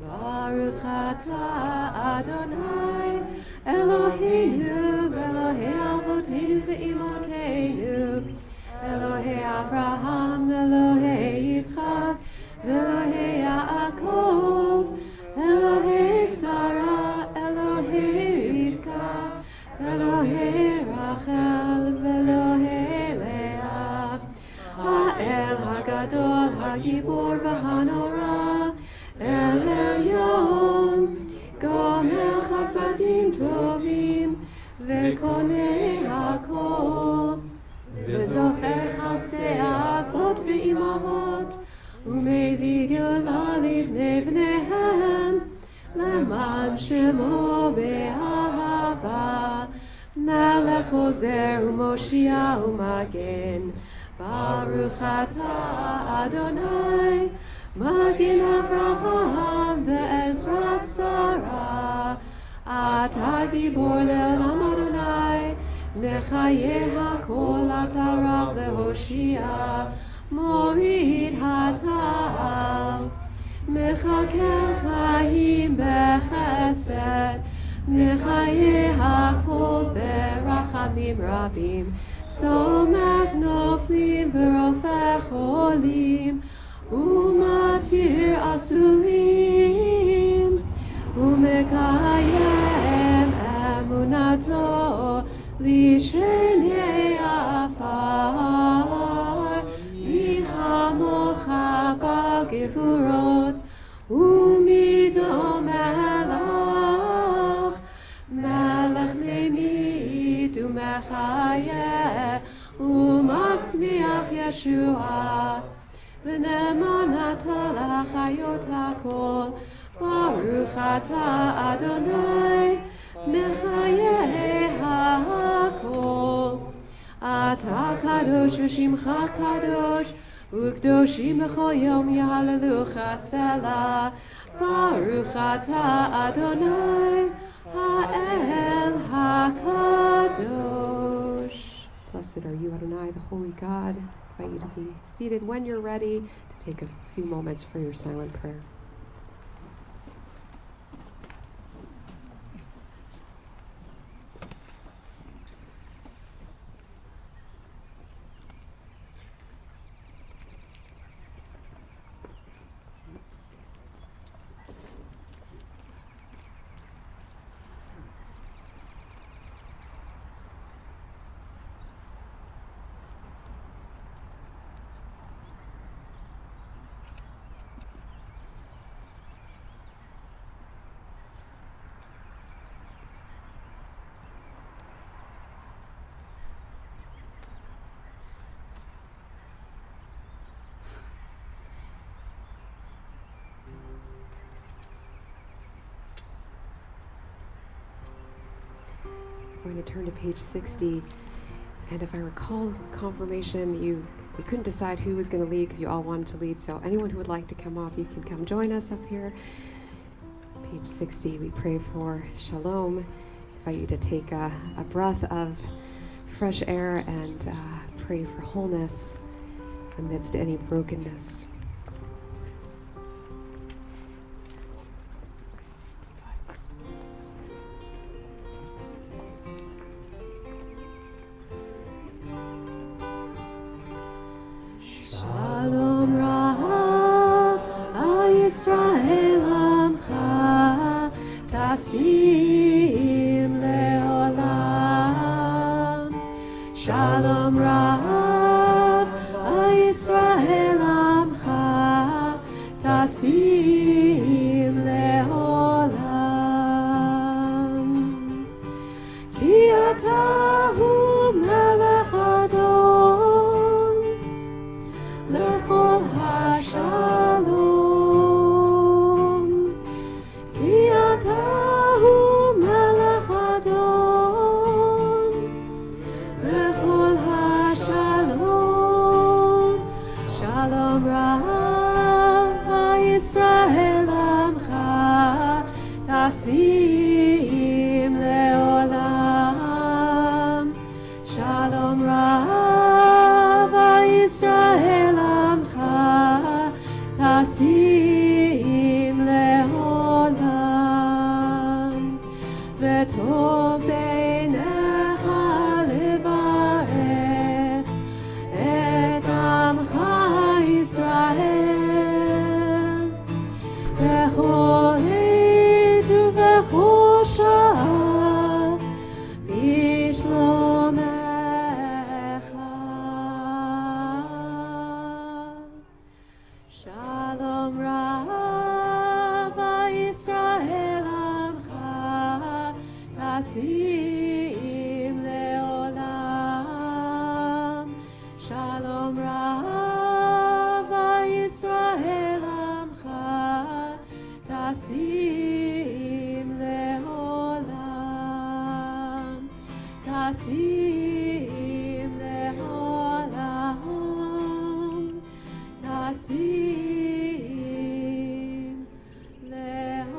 Baruch atah Adonai, Eloheinu, Elohei avoteinu ve'imotenu, Elohei Avraham, Elohei Yitzchak, Elohei Yaakov, Elohei Sarah, Elohei Rivka, Elohei Rachel, Elohei Leah, Ha'el Hagadol, Hagibor v'Hanora, El Elyon, Gomel Chasadim Tovim, Ve'konei Hakol, Ve'zocher Chasdei Avot ve'imahot, U'mevii Geulah livnei vneihem, Leman Shemo be'ahava, Melech Ozer u'Moshiach u'Magen, Baruch atah Adonai, Magen Avraham ve'ezrat Sarah, Ata Gibor le'olam Adonai, Mechayeh hakol ata rav lehoshia, Morid hatal, Mechakel chayim bechesed, Mechayeh hakol berachamim rabim, Somech noflim v'rofeh cholim, Umatir asurim, Umekayem emunato, Lishenei afar, Michamocha b'gevurot, Umido melach, Melech memid umechayeh, Umatzmiach Yeshua, V'nemanata l'chayot hakol, Baruch atah Adonai, Mechayeh hakol. Atah kadosh v'shimcha kadosh, U'kdoshim b'chol yom yahalelucha selah. Baruch atah Adonai, Ha'el hakadosh. Blessed are you, Adonai, the holy God. I invite you to be seated when you're ready to take a few moments for your silent prayer. We're going to turn to page 60, and if I recall confirmation, you couldn't decide who was going to lead because you all wanted to lead, so anyone who would like to come up, you can come join us up here. Page 60, we pray for shalom. I invite you to take a breath of fresh air and pray for wholeness amidst any brokenness. Shalom Rav. tasim leolam. Shalom Rav, Yisrael Amcha, tasim leolam. Ki ata hu melech adon, lechol hashalom. Ki ata hu melech adon, lechol hashalom. Shalom Rav, Yisrael Amcha, tasim leolam. Shalom Rav, Yisrael Amcha, tasim leolam. V'tov beinecha levarech et amcha Yisrael. Bechol עת ובכל שעה בשלומך. Shalom Rav, Yisrael Amcha, tasim leolam. Shalom Rav, Yisrael Amcha, tasim leolam. Tasim leolam. Tasim leolam.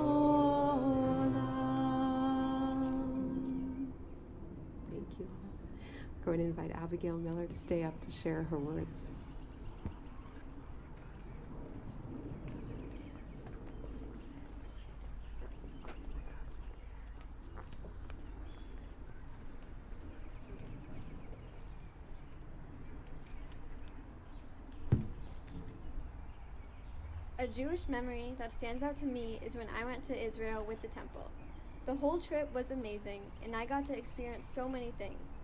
Thank you. I'm going to invite Abigail Miller to stay up to share her words. A Jewish memory that stands out to me is when I went to Israel with the temple. The whole trip was amazing, and I got to experience so many things.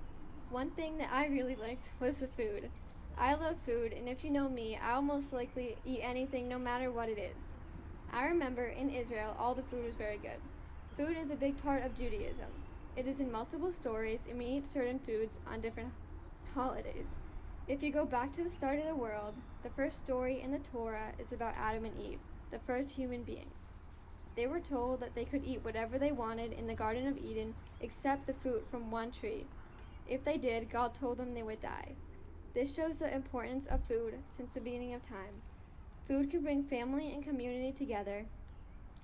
One thing that I really liked was the food. I love food, and if you know me, I'll most likely eat anything no matter what it is. I remember in Israel, all the food was very good. Food is a big part of Judaism. It is in multiple stories, and we eat certain foods on different holidays. If you go back to the start of the world, the first story in the Torah is about Adam and Eve, the first human beings. They were told that they could eat whatever they wanted in the Garden of Eden except the fruit from one tree. If they did, God told them they would die. This shows the importance of food since the beginning of time. Food can bring family and community together,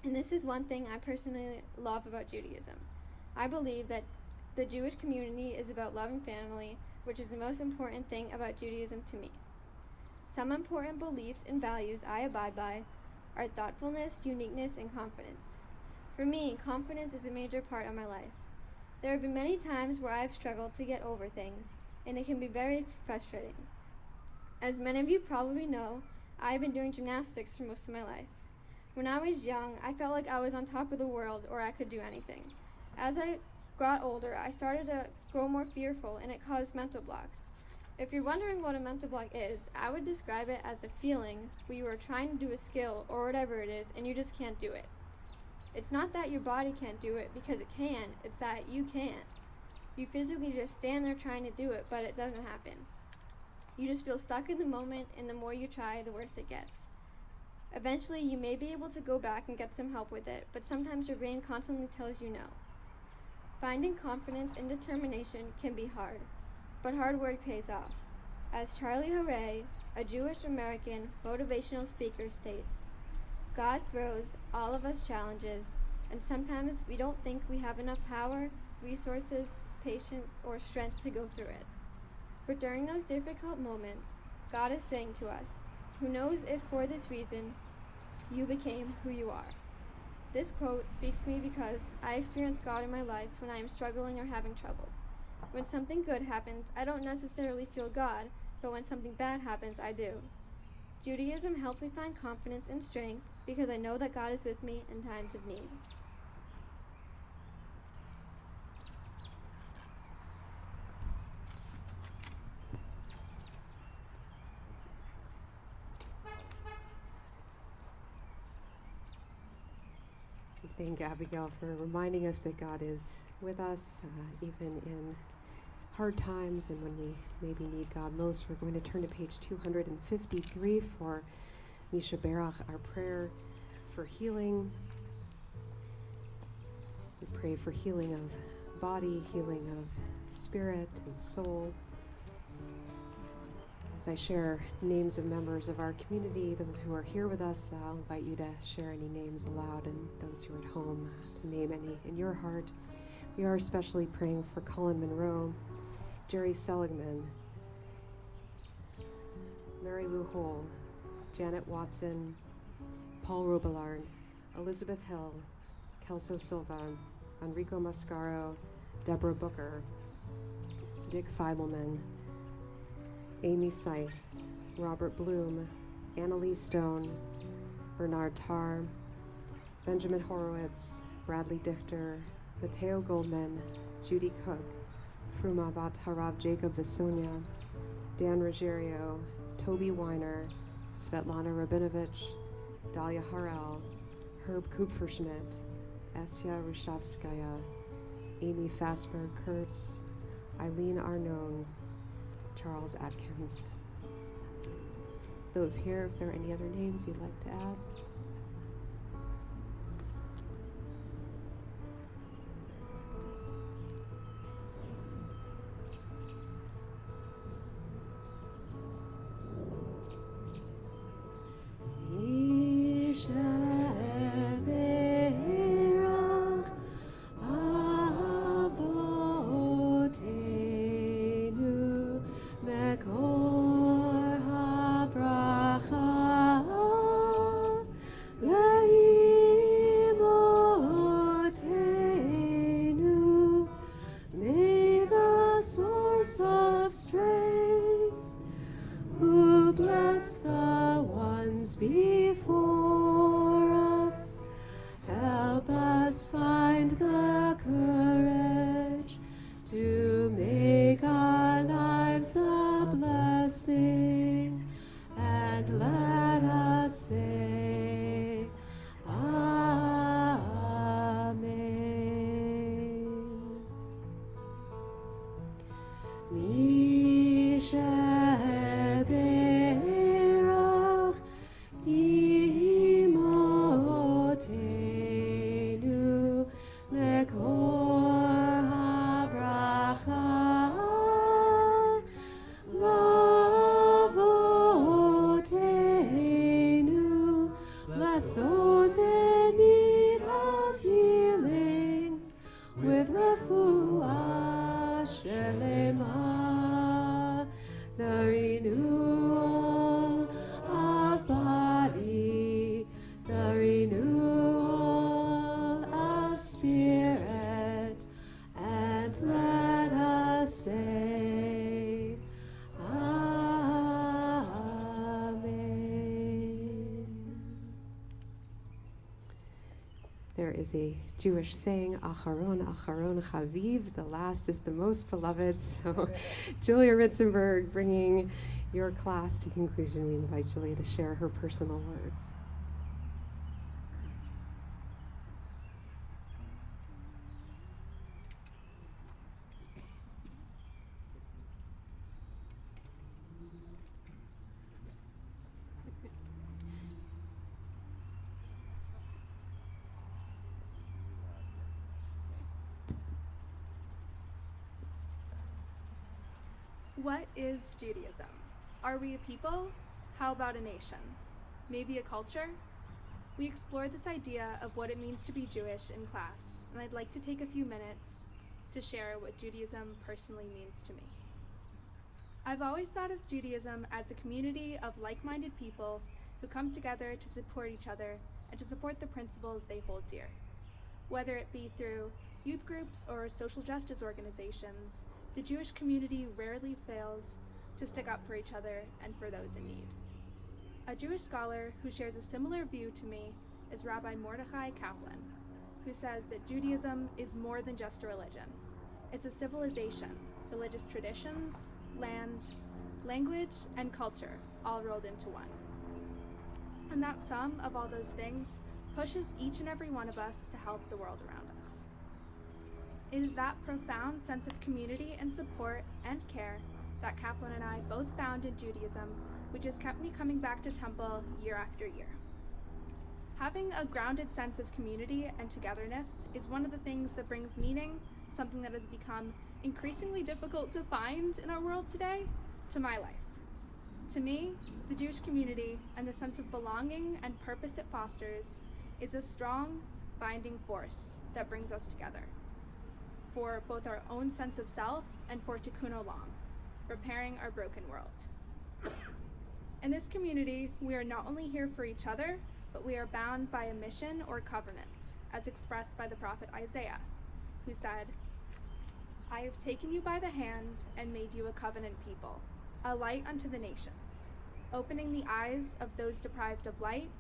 and this is one thing I personally love about Judaism. I believe that the Jewish community is about love and family, which is the most important thing about Judaism to me. Some important beliefs and values I abide by are thoughtfulness, uniqueness, and confidence. For me, confidence is a major part of my life. There have been many times where I've struggled to get over things, and it can be very frustrating. As many of you probably know, I've been doing gymnastics for most of my life. When I was young, I felt like I was on top of the world or I could do anything. As I got older, I started to grow more fearful, and it caused mental blocks. If you're wondering what a mental block is, I would describe it as a feeling where you are trying to do a skill or whatever it is and you just can't do it. It's not that your body can't do it because it can, it's that you can't. You physically just stand there trying to do it, but it doesn't happen. You just feel stuck in the moment, and the more you try, the worse it gets. Eventually, you may be able to go back and get some help with it, but sometimes your brain constantly tells you no. Finding confidence and determination can be hard, but hard work pays off. As Charlie Hooray, a Jewish American motivational speaker, states, God throws all of us challenges, and sometimes we don't think we have enough power, resources, patience, or strength to go through it. But during those difficult moments, God is saying to us, who knows if for this reason you became who you are. This quote speaks to me because I experience God in my life when I am struggling or having trouble. When something good happens, I don't necessarily feel God, but when something bad happens, I do. Judaism helps me find confidence and strength because I know that God is with me in times of need. We thank Abigail for reminding us that God is with us, even in hard times and when we maybe need God most. We're going to turn to page 253 for Misha Berach, our prayer for healing. We pray for healing of body, healing of spirit and soul. As I share names of members of our community, those who are here with us, I'll invite you to share any names aloud, and those who are at home to name any in your heart. We are especially praying for Colin Monroe, Jerry Seligman, Mary Lou Hole, Janet Watson, Paul Robillard, Elizabeth Hill, Kelso Silva, Enrico Mascaro, Deborah Booker, Dick Feibelman, Amy Seiff, Robert Bloom, Annalise Stone, Bernard Tarr, Benjamin Horowitz, Bradley Dichter, Matteo Goldman, Judy Cook, Fruma Bat Harav Jacob Visonia, Dan Ruggiero, Toby Weiner, Svetlana Rabinovich, Dalia Harel, Herb Kupferschmidt, Asya Rushavskaya, Amy Fasberg Kurtz, Eileen Arnone, Charles Atkins. Those here, if there are any other names you'd like to add. There is a Jewish saying, Acharon, Acharon Chaviv, the last is the most beloved. So Julia Ritzenberg, bringing your class to conclusion, we invite Julia to share her personal words. What is Judaism? Are we a people? How about a nation? Maybe a culture? We explore this idea of what it means to be Jewish in class, and I'd like to take a few minutes to share what Judaism personally means to me. I've always thought of Judaism as a community of like-minded people who come together to support each other and to support the principles they hold dear. Whether it be through youth groups or social justice organizations, the Jewish community rarely fails to stick up for each other and for those in need. A Jewish scholar who shares a similar view to me is Rabbi Mordechai Kaplan, who says that Judaism is more than just a religion. It's a civilization, religious traditions, land, language, and culture all rolled into one. And that sum of all those things pushes each and every one of us to help the world around us. It is that profound sense of community and support and care that Kaplan and I both found in Judaism, which has kept me coming back to Temple year after year. Having a grounded sense of community and togetherness is one of the things that brings meaning, something that has become increasingly difficult to find in our world today, to my life. To me, the Jewish community and the sense of belonging and purpose it fosters is a strong, binding force that brings us together for both our own sense of self and for tikkun olam, repairing our broken world. In this community, we are not only here for each other, but we are bound by a mission or covenant, as expressed by the prophet Isaiah, who said, "I have taken you by the hand and made you a covenant people, a light unto the nations, opening the eyes of those deprived of light,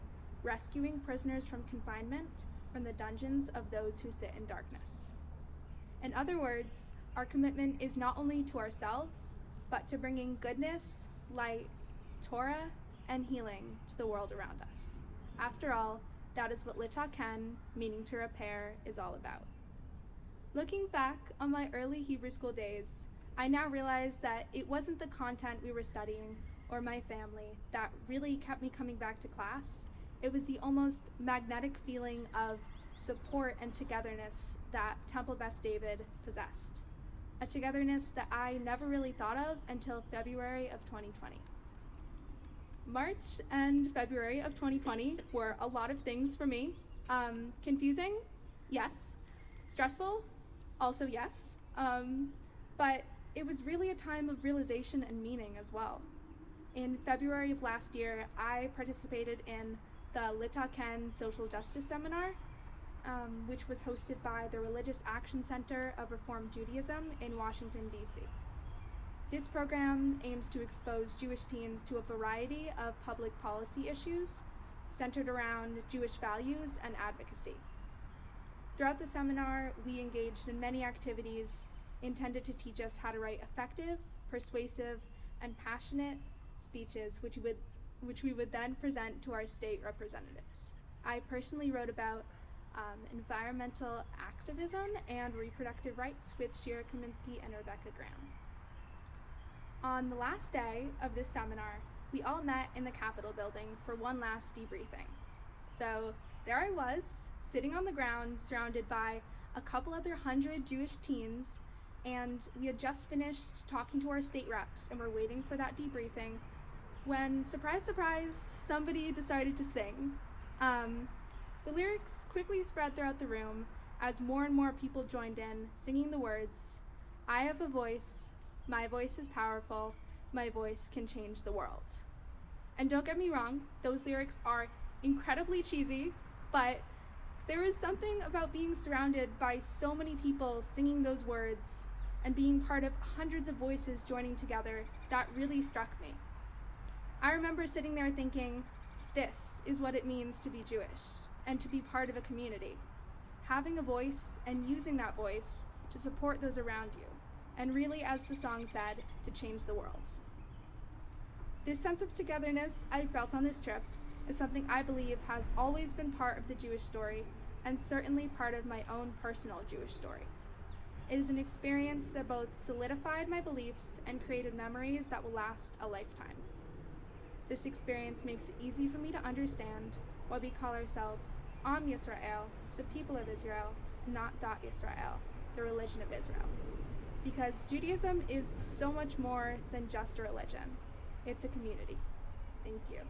rescuing prisoners from confinement, from the dungeons of those who sit in darkness." In other words, our commitment is not only to ourselves, but to bringing goodness, light, Torah, and healing to the world around us. After all, that is what litaken, meaning to repair, is all about. Looking back on my early Hebrew school days, I now realize that it wasn't the content we were studying or my family that really kept me coming back to class. It was the almost magnetic feeling of support and togetherness that Temple Beth David possessed, a togetherness that I never really thought of until February of 2020. March and February of 2020 were a lot of things for me. Confusing? Yes. Stressful? Also yes. But it was really a time of realization and meaning as well. In February of last year, I participated in the Litaken Social Justice Seminar, which was hosted by the Religious Action Center of Reform Judaism in Washington, D.C. This program aims to expose Jewish teens to a variety of public policy issues centered around Jewish values and advocacy. Throughout the seminar, we engaged in many activities intended to teach us how to write effective, persuasive, and passionate speeches which we would then present to our state representatives. I personally wrote about environmental activism and reproductive rights with Shira Kaminsky and Rebecca Graham. On the last day of this seminar, we all met in the Capitol building for one last debriefing. So there I was, sitting on the ground, surrounded by a couple other 100 Jewish teens, and we had just finished talking to our state reps and were waiting for that debriefing when, surprise, surprise, somebody decided to sing. The lyrics quickly spread throughout the room as more and more people joined in, singing the words, "I have a voice, my voice is powerful, my voice can change the world." And don't get me wrong, those lyrics are incredibly cheesy, but there was something about being surrounded by so many people singing those words and being part of hundreds of voices joining together that really struck me. I remember sitting there thinking, this is what it means to be Jewish and to be part of a community. Having a voice and using that voice to support those around you, and really, as the song said, to change the world. This sense of togetherness I felt on this trip is something I believe has always been part of the Jewish story, and certainly part of my own personal Jewish story. It is an experience that both solidified my beliefs and created memories that will last a lifetime. This experience makes it easy for me to understand why we call ourselves Am Yisrael, the people of Israel, not Dat Yisrael, the religion of Israel. Because Judaism is so much more than just a religion. It's a community. Thank you.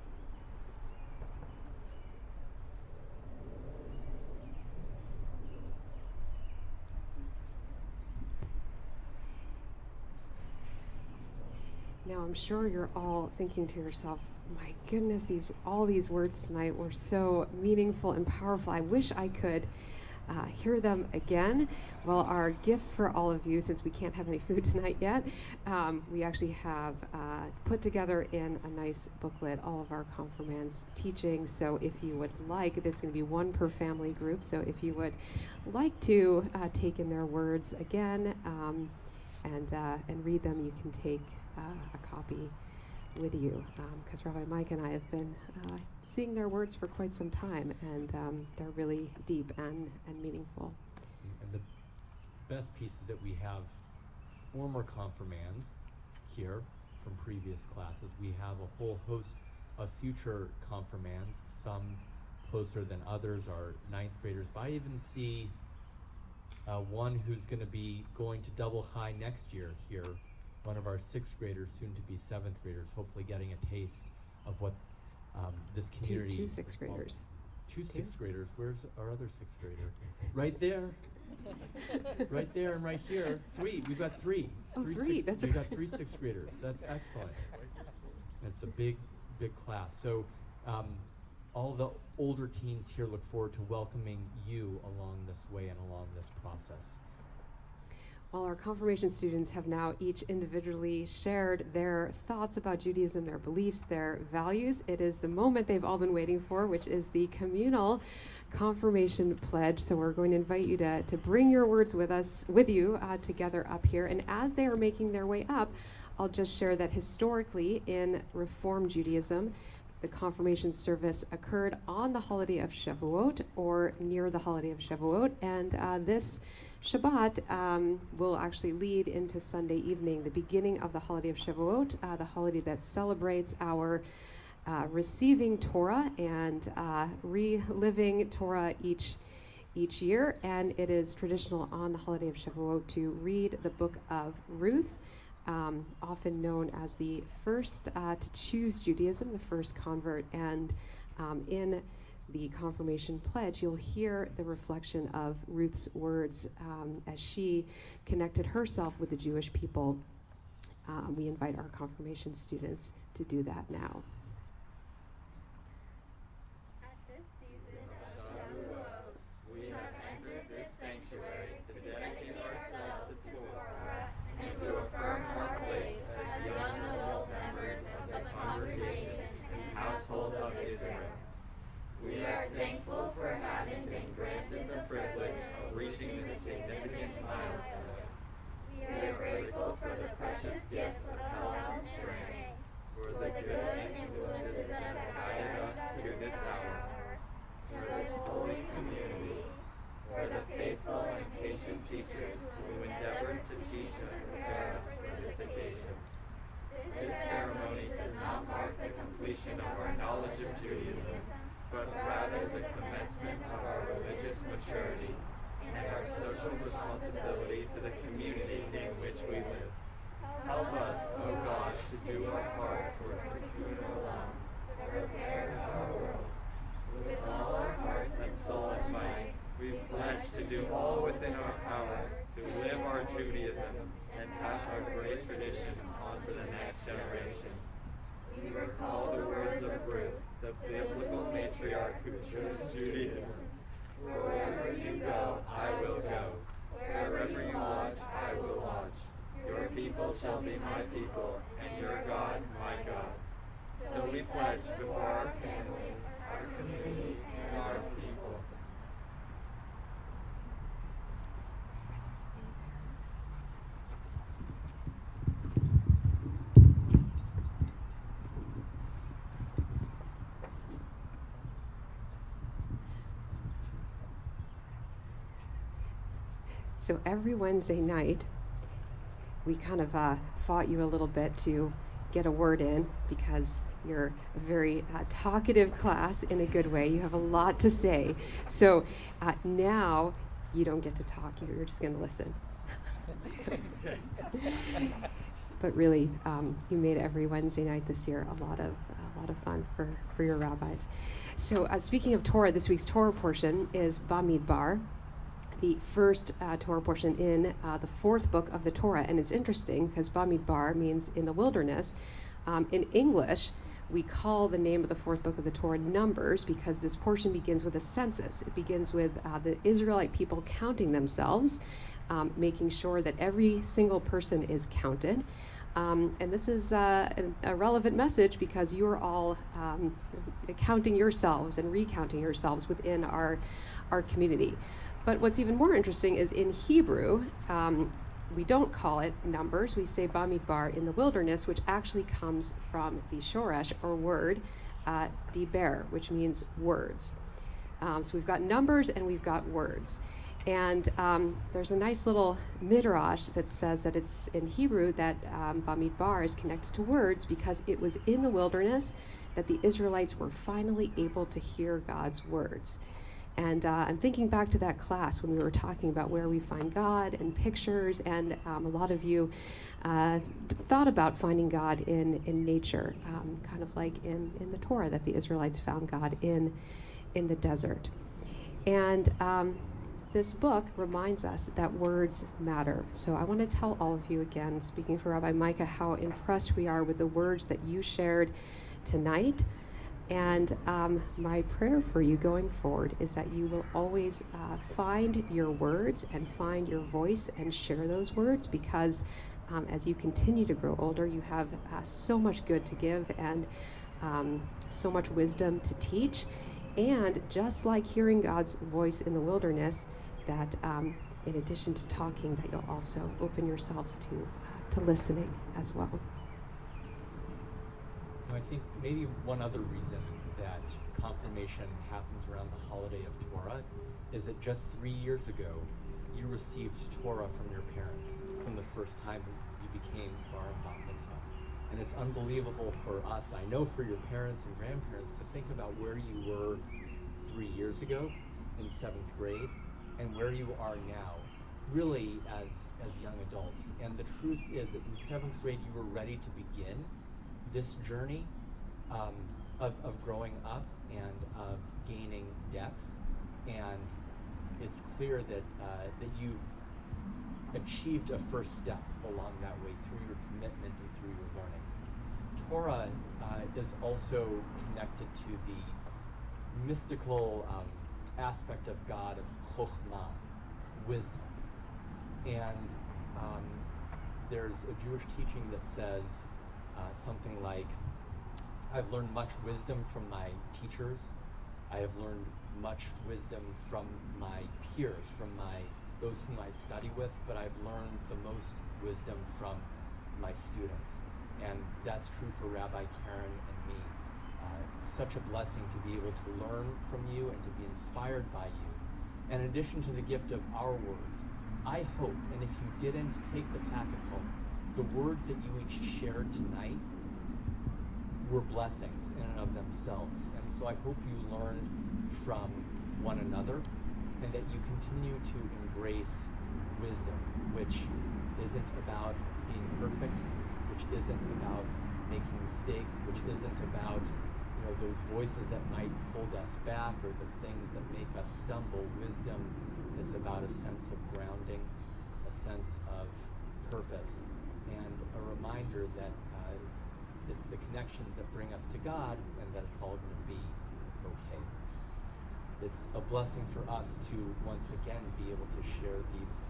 Now, I'm sure you're all thinking to yourself, my goodness, all these words tonight were so meaningful and powerful. I wish I could hear them again. Well, our gift for all of you, since we can't have any food tonight yet, we actually have put together in a nice booklet all of our confirmands teachings. So if you would like, there's going to be one per family group. So if you would like to take in their words again and read them, you can take a copy with you, because Rabbi Mike and I have been seeing their words for quite some time, and they're really deep and meaningful. And the best piece is that we have former confirmands here from previous classes. We have a whole host of future confirmands, some closer than others, are ninth graders. But I even see one who's going to be going to double high next year here, one of our sixth graders, soon to be seventh graders, hopefully getting a taste of what this community. Two sixth graders. Two sixth graders. Where's our other sixth grader? Right there. Right there and right here. Three. We've got three. Oh, three. That's we've got three sixth graders. That's excellent. It's a big class. So all the older teens here look forward to welcoming you along this way and along this process. Well, our confirmation students have now each individually shared their thoughts about Judaism, their beliefs, their values. It is the moment they've all been waiting for, which is the communal confirmation pledge. So we're going to invite you to bring your words with you together up here. And as they are making their way up, I'll just share that historically in Reform Judaism, the confirmation service occurred on the holiday of Shavuot or near the holiday of Shavuot. And this Shabbat will actually lead into Sunday evening, the beginning of the holiday of Shavuot, the holiday that celebrates our receiving Torah and reliving Torah each year. And it is traditional on the holiday of Shavuot to read the book of Ruth, often known as the first to choose Judaism, the first convert. And in the confirmation pledge, you'll hear the reflection of Ruth's words as she connected herself with the Jewish people. We invite our confirmation students to do that now. At this season of Shavuot, we have entered this sanctuary to dedicate ourselves to Torah and to affirm our place as young adult members of the congregation and household of Israel. We are thankful for having been granted the privilege of reaching this significant milestone. We are grateful for the precious gifts of health and strength, for the good influences that have guided us to this hour, for this holy community, for the faithful and patient teachers who endeavored to teach and prepare us for this occasion. This ceremony does not mark the completion of our knowledge of Judaism, but rather the commencement of our religious maturity and our social responsibility to the community in which we live. Help us, O God, to do our part towards the Tikkun Olam, the repair of our world. With all our hearts and soul and might, we pledge to do all within our power to live our Judaism and pass our great tradition on to the next generation. We recall the words of Ruth, the biblical matriarch who chose Judaism. Wherever you go, I will go. Wherever you lodge, I will lodge. Your people shall be my people, and your God my God. So we pledge before our family, our community, and our people. So every Wednesday night, we kind of fought you a little bit to get a word in because you're a very talkative class in a good way. You have a lot to say. So now you don't get to talk. You're just going to listen. But really, you made every Wednesday night this year a lot of fun for your rabbis. So speaking of Torah, this week's Torah portion is Bamidbar, the first Torah portion in the fourth book of the Torah. And it's interesting because Bamidbar means in the wilderness. In English, we call the name of the fourth book of the Torah Numbers because this portion begins with a census. It begins with the Israelite people counting themselves, making sure that every single person is counted. And this is a relevant message because you are all counting yourselves and recounting yourselves within our community. But what's even more interesting is in Hebrew, we don't call it numbers, we say Bamidbar in the wilderness, which actually comes from the shoresh, or word, diber, which means words. So we've got numbers and we've got words. And there's a nice little midrash that says that it's in Hebrew that Bamidbar is connected to words because it was in the wilderness that the Israelites were finally able to hear God's words. And I'm thinking back to that class when we were talking about where we find God and pictures, and a lot of you thought about finding God in nature, kind of like in the Torah that the Israelites found God in the desert. And this book reminds us that words matter. So I want to tell all of you again, speaking for Rabbi Micah, how impressed we are with the words that you shared tonight. And my prayer for you going forward is that you will always find your words and find your voice and share those words, because as you continue to grow older, you have so much good to give and so much wisdom to teach. And just like hearing God's voice in the wilderness, that in addition to talking, that you'll also open yourselves to listening as well. I think maybe one other reason that confirmation happens around the holiday of Torah is that just 3 years ago, you received Torah from your parents from the first time you became bar and bat mitzvah. And it's unbelievable for us, I know for your parents and grandparents, to think about where you were 3 years ago in 7th grade and where you are now, really as young adults. And the truth is that in 7th grade, you were ready to begin this journey of growing up and of gaining depth. And it's clear that you've achieved a first step along that way through your commitment and through your learning. Torah is also connected to the mystical aspect of God, of chokhmah, wisdom. And there's a Jewish teaching that says something like, I've learned much wisdom from my teachers. I have learned much wisdom from my peers, from those whom I study with, but I've learned the most wisdom from my students. And that's true for Rabbi Karen and me. Such a blessing to be able to learn from you and to be inspired by you. And in addition to the gift of our words, I hope, and if you didn't, take the packet home, the words that you each shared tonight were blessings in and of themselves. And so I hope you learned from one another and that you continue to embrace wisdom, which isn't about being perfect, which isn't about making mistakes, which isn't about those voices that might hold us back or the things that make us stumble. Wisdom is about a sense of grounding, a sense of purpose, and a reminder that it's the connections that bring us to God and that it's all going to be okay. It's a blessing for us to once again be able to share these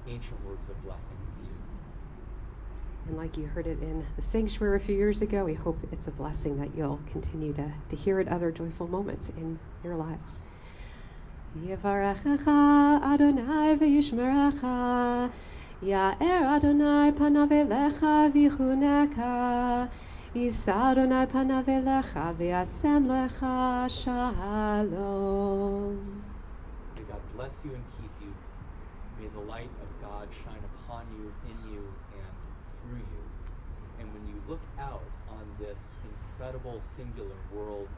ancient words of blessing with you. And like you heard it in the sanctuary a few years ago, we hope it's a blessing that you'll continue to hear at other joyful moments in your lives. Yevarechecha Adonai v'yishmerecha, Ya'er Adonai panav elecha v'yichuneka, Yisa Adonai panav elecha v'yasem lecha shalom. May God bless you and keep you. May the light of God shine upon you, in you, and through you. And when you look out on this incredible singular world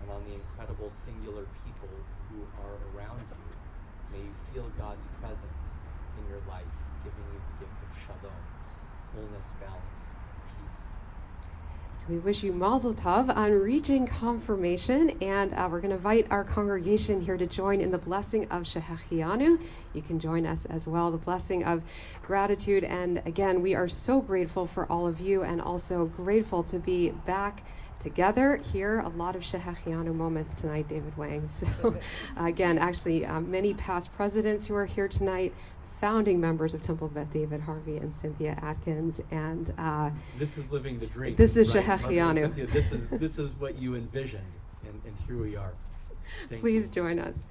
and on the incredible singular people who are around you, may you feel God's presence in your life, giving you the gift of shalom, wholeness, balance, peace. So we wish you mazel tov on reaching confirmation, and we're going to invite our congregation here to join in the blessing of Shehechianu. You can join us as well, the blessing of gratitude. And again, we are so grateful for all of you and also grateful to be back together here. A lot of Shehechianu moments tonight, David Wang. So again, actually many past presidents who are here tonight, founding members of Temple Beth David, Harvey and Cynthia Atkins, and this is living the dream. This is right? Shehechianu. This is what you envisioned, and here we are. Please join us.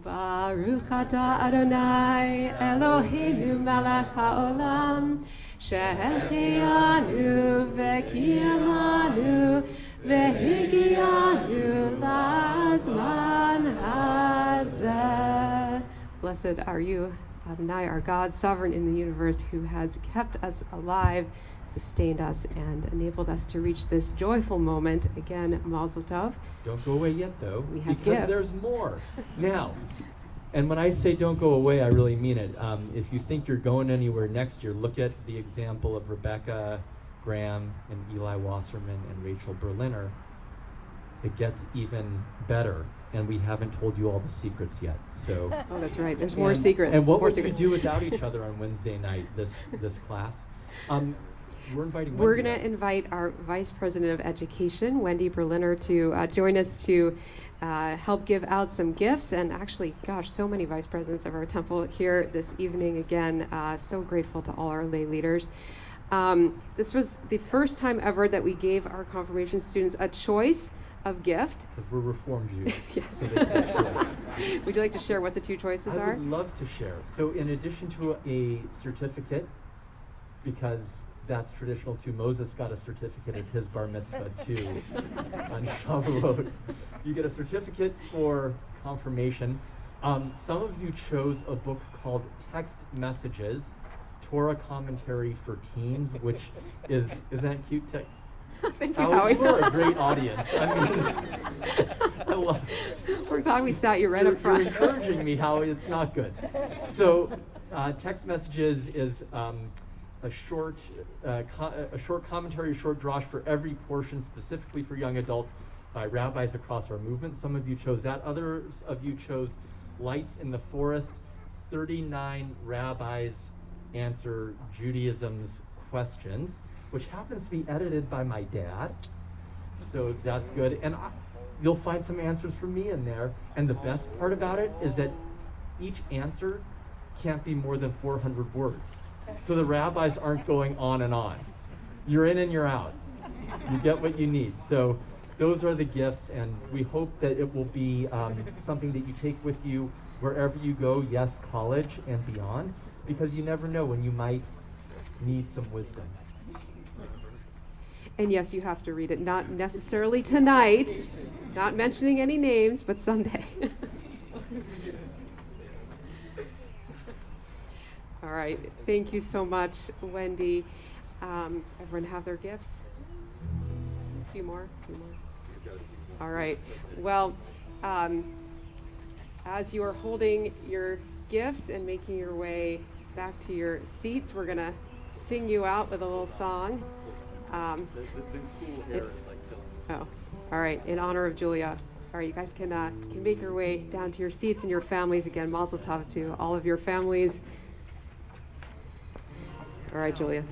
Baruch atah Adonai Eloheinu melech haolam שהחיינו וקיימנו והגיענו לזמן הזה. Blessed are you, Adonai, our God, sovereign in the universe, who has kept us alive, sustained us, and enabled us to reach this joyful moment. Again, Mazel Tov. Don't go away yet, though, We have because gifts. there's more. Now, and when I say don't go away, I really mean it. If you think you're going anywhere next year, look at the example of Rebecca Graham and Eli Wasserman and Rachel Berliner. It gets even better, and we haven't told you all the secrets yet. So. Oh, that's right. There's more secrets. And what more would we secrets. do without each other on Wednesday night? This class. We're inviting. We're Wendy going to up. invite our Vice President of Education, Wendy Berliner, to join us to help give out some gifts. And actually, gosh, so many vice presidents of our temple here this evening. Again, so grateful to all our lay leaders. This was the first time ever that we gave our confirmation students a choice of gift. Because we're Reformed Jews. Yes. So they get a choice. Would you like to share what the two choices I are? would love to share. So in addition to a certificate, because that's traditional too, Moses got a certificate at his bar mitzvah too on Shavuot. You get a certificate for confirmation. Some of you chose a book called Text Messages, Torah Commentary for Teens, which isn't that cute? Thank you, Howie. You are a great audience. I mean, I love. We're glad we sat you right up front. You're encouraging me, Howie. It's not good. So, Text Messages is a short commentary, a short drosh for every portion, specifically for young adults, by rabbis across our movement. Some of you chose that. Others of you chose Lights in the Forest. 39 rabbis answer Judaism's questions, which happens to be edited by my dad. So that's good. And you'll find some answers from me in there. And the best part about it is that each answer can't be more than 400 words. So the rabbis aren't going on and on. You're in and you're out. You get what you need. So those are the gifts, and we hope that it will be something that you take with you wherever you go, yes, college and beyond, because you never know when you might need some wisdom. And yes, you have to read it, not necessarily tonight, not mentioning any names, but someday. All right, thank you so much, Wendy. Everyone have their gifts? A few more? All right, well, as you are holding your gifts and making your way back to your seats, we're gonna sing you out with a little song. The cool hair is like killing. Oh, all right, in honor of Julia. All right, you guys can make your way down to your seats and your families. Again, Mazel Tov to all of your families. All right, Julia.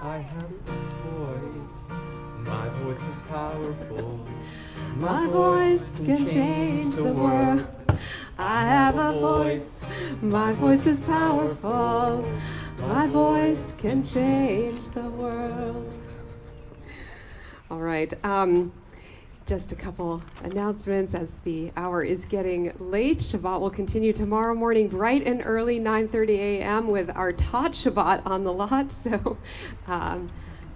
I have a voice. My voice is powerful. My voice can change the world. I have a voice. My voice is powerful. My voice can change the world. All right. Just a couple announcements as the hour is getting late. Shabbat will continue tomorrow morning bright and early, 9:30 a.m. with our Tot Shabbat on the lot. So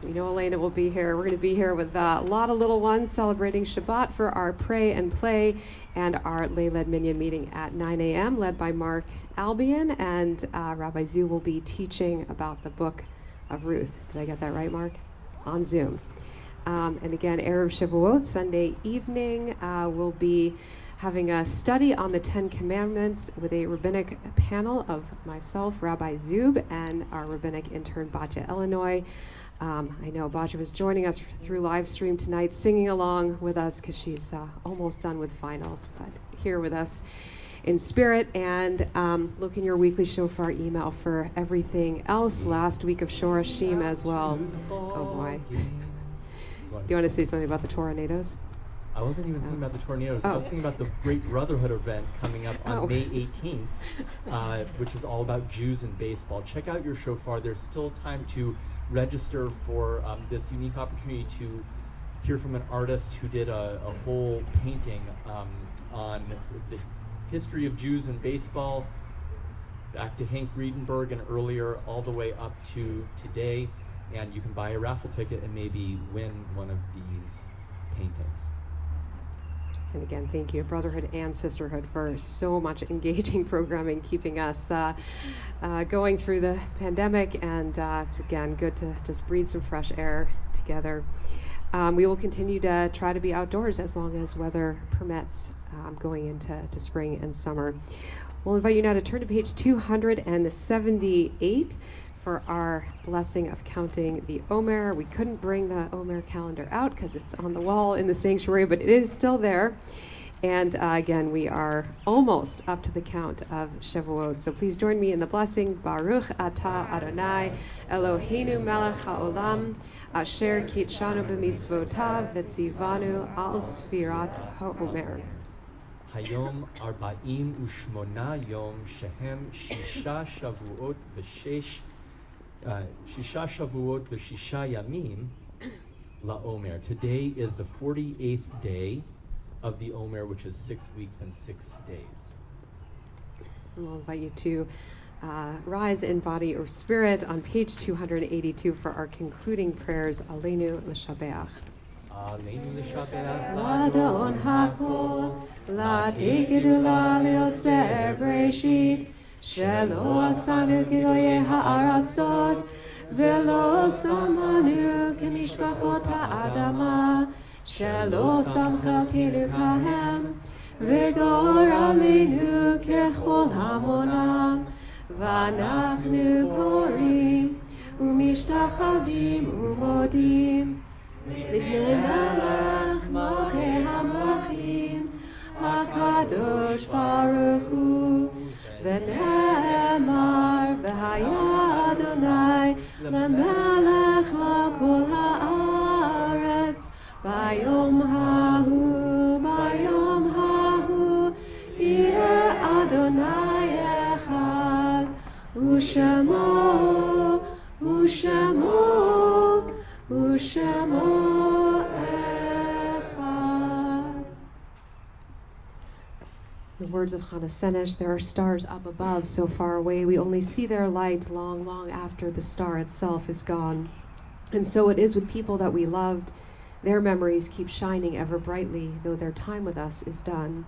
we know Elena will be here. We're going to be here with a lot of little ones celebrating Shabbat for our Pray and Play and our Lay-Led Minyan meeting at 9 a.m. led by Mark Albion, and Rabbi Zu will be teaching about the book of Ruth. Did I get that right, Mark? On Zoom. And again, Erev Shavuot, Sunday evening, we'll be having a study on the Ten Commandments with a rabbinic panel of myself, Rabbi Zub, and our rabbinic intern, Batya Illinois. I know Batya was joining us through live stream tonight, singing along with us because she's almost done with finals, but here with us in spirit. And look in your weekly shofar email for everything else. Last week of Shorashim as well. Oh boy. Do you want to say something about the tornadoes? I wasn't even thinking about the tornadoes. I was thinking about the Great Brotherhood event coming up on May 18th, which is all about Jews and baseball. Check out your shofar. There's still time to register for this unique opportunity to hear from an artist who did a whole painting on the history of Jews and baseball, back to Hank Griedenberg and earlier, all the way up to today. And you can buy a raffle ticket and maybe win one of these paintings. And again, thank you, Brotherhood and Sisterhood, for so much engaging programming, keeping us going through the pandemic. And it's, again, good to just breathe some fresh air together. We will continue to try to be outdoors as long as weather permits going into spring and summer. We'll invite you now to turn to page 278 for our blessing of counting the Omer. We couldn't bring the Omer calendar out because it's on the wall in the sanctuary, but it is still there. And again, we are almost up to the count of Shavuot. So please join me in the blessing. Baruch atah Adonai Eloheinu melech haolam asher kitshanu b'mitzvotav v'tzivanu al sfirat ha'omer. Hayom 48 yom shehem shisha shavuot v'shisha yamim la'omer. Today is the 48th day of the Omer, which is 6 weeks and 6 days. And we'll invite you to rise in body or spirit on page 282 for our concluding prayers. Aleinu l'shabeach. Aleinu l'shabeach L'adon hakol, l'tikidula liotzer breshit, shelo asanu kigoye ha'aratzot, velo samanu k'mishpachot ha'adama, shelo samchalkenu kahem, v'gor aleinu kechol hamonam, v'anachnu korim, umishtachavim umodim, Livnei melech malchei hamlachim, HaKadosh Baruch Hu, v'ne'emar v'haya Adonai lemelech lakol haaretz, bayom hahu, yireh Adonai echad, u'shemo, U'shemo echad. The words of Chana Senesh, there are stars up above, so far away, we only see their light long, long after the star itself is gone. And so it is with people that we loved. Their memories keep shining ever brightly, though their time with us is done.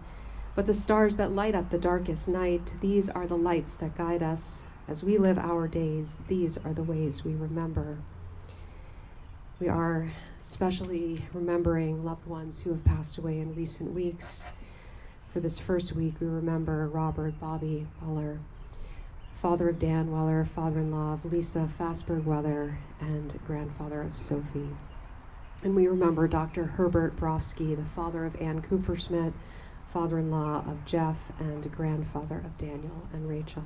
But the stars that light up the darkest night, these are the lights that guide us. As we live our days, these are the ways we remember. We are especially remembering loved ones who have passed away in recent weeks. For this first week, we remember Robert Bobby Weller, father of Dan Weller, father-in-law of Lisa Fassberg Weller, and grandfather of Sophie. And we remember Dr. Herbert Brofsky, the father of Ann Coopersmith, father-in-law of Jeff, and grandfather of Daniel and Rachel.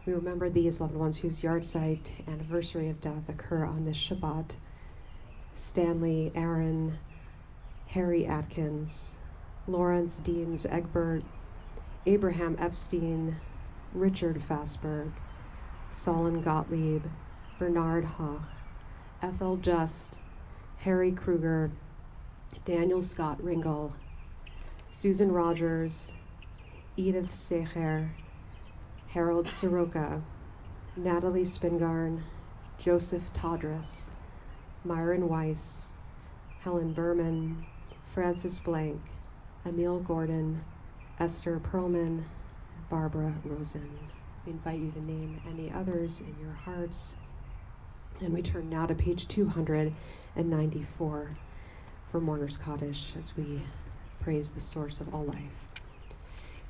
We remember these loved ones whose yahrzeit anniversary of death occur on this Shabbat. Stanley Aaron, Harry Atkins, Lawrence Deems Egbert, Abraham Epstein, Richard Fassberg, Solon Gottlieb, Bernard Hoch, Ethel Just, Harry Kruger, Daniel Scott Ringel, Susan Rogers, Edith Secher, Harold Soroka, Natalie Spingarn, Joseph Todrus, Myron Weiss, Helen Berman, Francis Blank, Emil Gordon, Esther Perlman, Barbara Rosen. We invite you to name any others in your hearts. And we turn now to page 294 for Mourner's Kaddish as we praise the source of all life.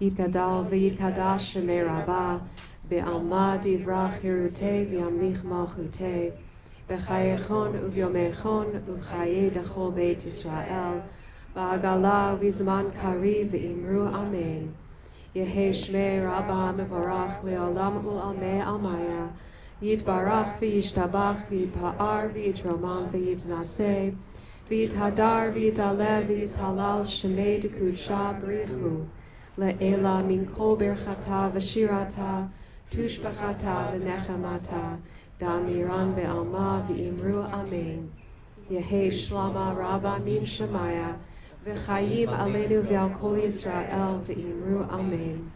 Yitgadal v'yitkadash shemei Rabbah, be'alma divrach hirutei v'yamlich malchutei, b'chayechon uvyomechon uv'chaye dachol beit Yisrael, ba'agala v'zman kariv v'imru amen. Yehe shmei Rabbah mevorach le'olam ul'amei almaya, yitbarach v'yishtabach v'yitpa'ar v'yitromam v'yitnaseh, V'yitadar v'yitalev v'yitalal shemei dekudsha b'richu. Le'ela min kol berchata v'shirata tushbachata v'nechamata damiran ve'alma v'imru amen. Yehi shlama rabba min shemaya v'chayim aleinu v'al kol Yisrael v'imru amen.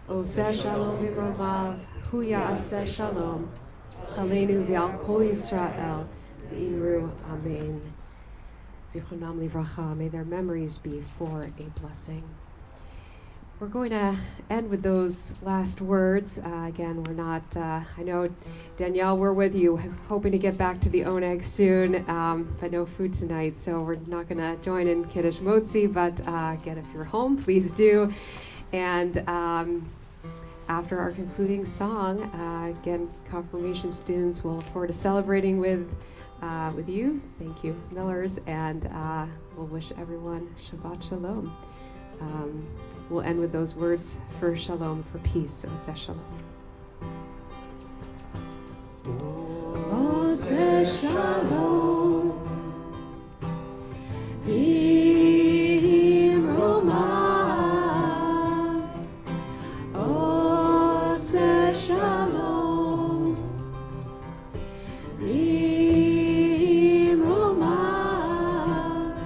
Oseh shalom v'romav hu ya'aseh shalom aleinu v'al kol Yisrael v'imru amen. Zichronam livracha, may their memories be for a blessing. We're going to end with those last words. Again, we're not, I know, Danielle, we're with you, hoping to get back to the Oneg soon, but no food tonight, so we're not going to join in Kiddush Motzi, but again, if you're home, please do. And after our concluding song, again, confirmation students will look forward to celebrating with you. Thank you, Millers, and we'll wish everyone Shabbat Shalom. We'll end with those words for shalom, for peace. Oseh shalom. Oseh shalom. Romav. Oseh shalom. Romav.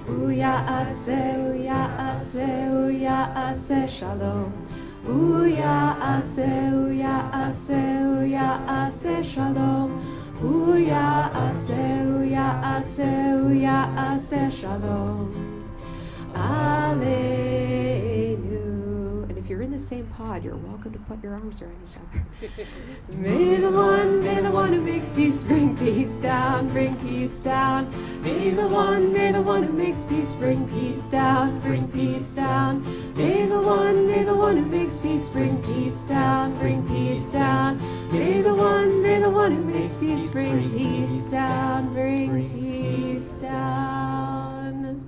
Uya'aseh shalom. Uya'aseh shalom. Uya'aseh shalom. Aleinu. And if you're in the same pod, you're welcome to put your arms around each other. May the one who makes peace bring peace down, bring peace down. May the one who makes peace bring peace down, bring peace down. May the one who makes peace bring peace down, bring peace down. May the one who makes peace bring peace down, bring peace down.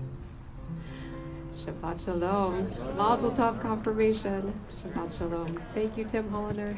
Shabbat Shalom. Mazel Tov confirmation. Shabbat Shalom. Thank you, Tim Hollander.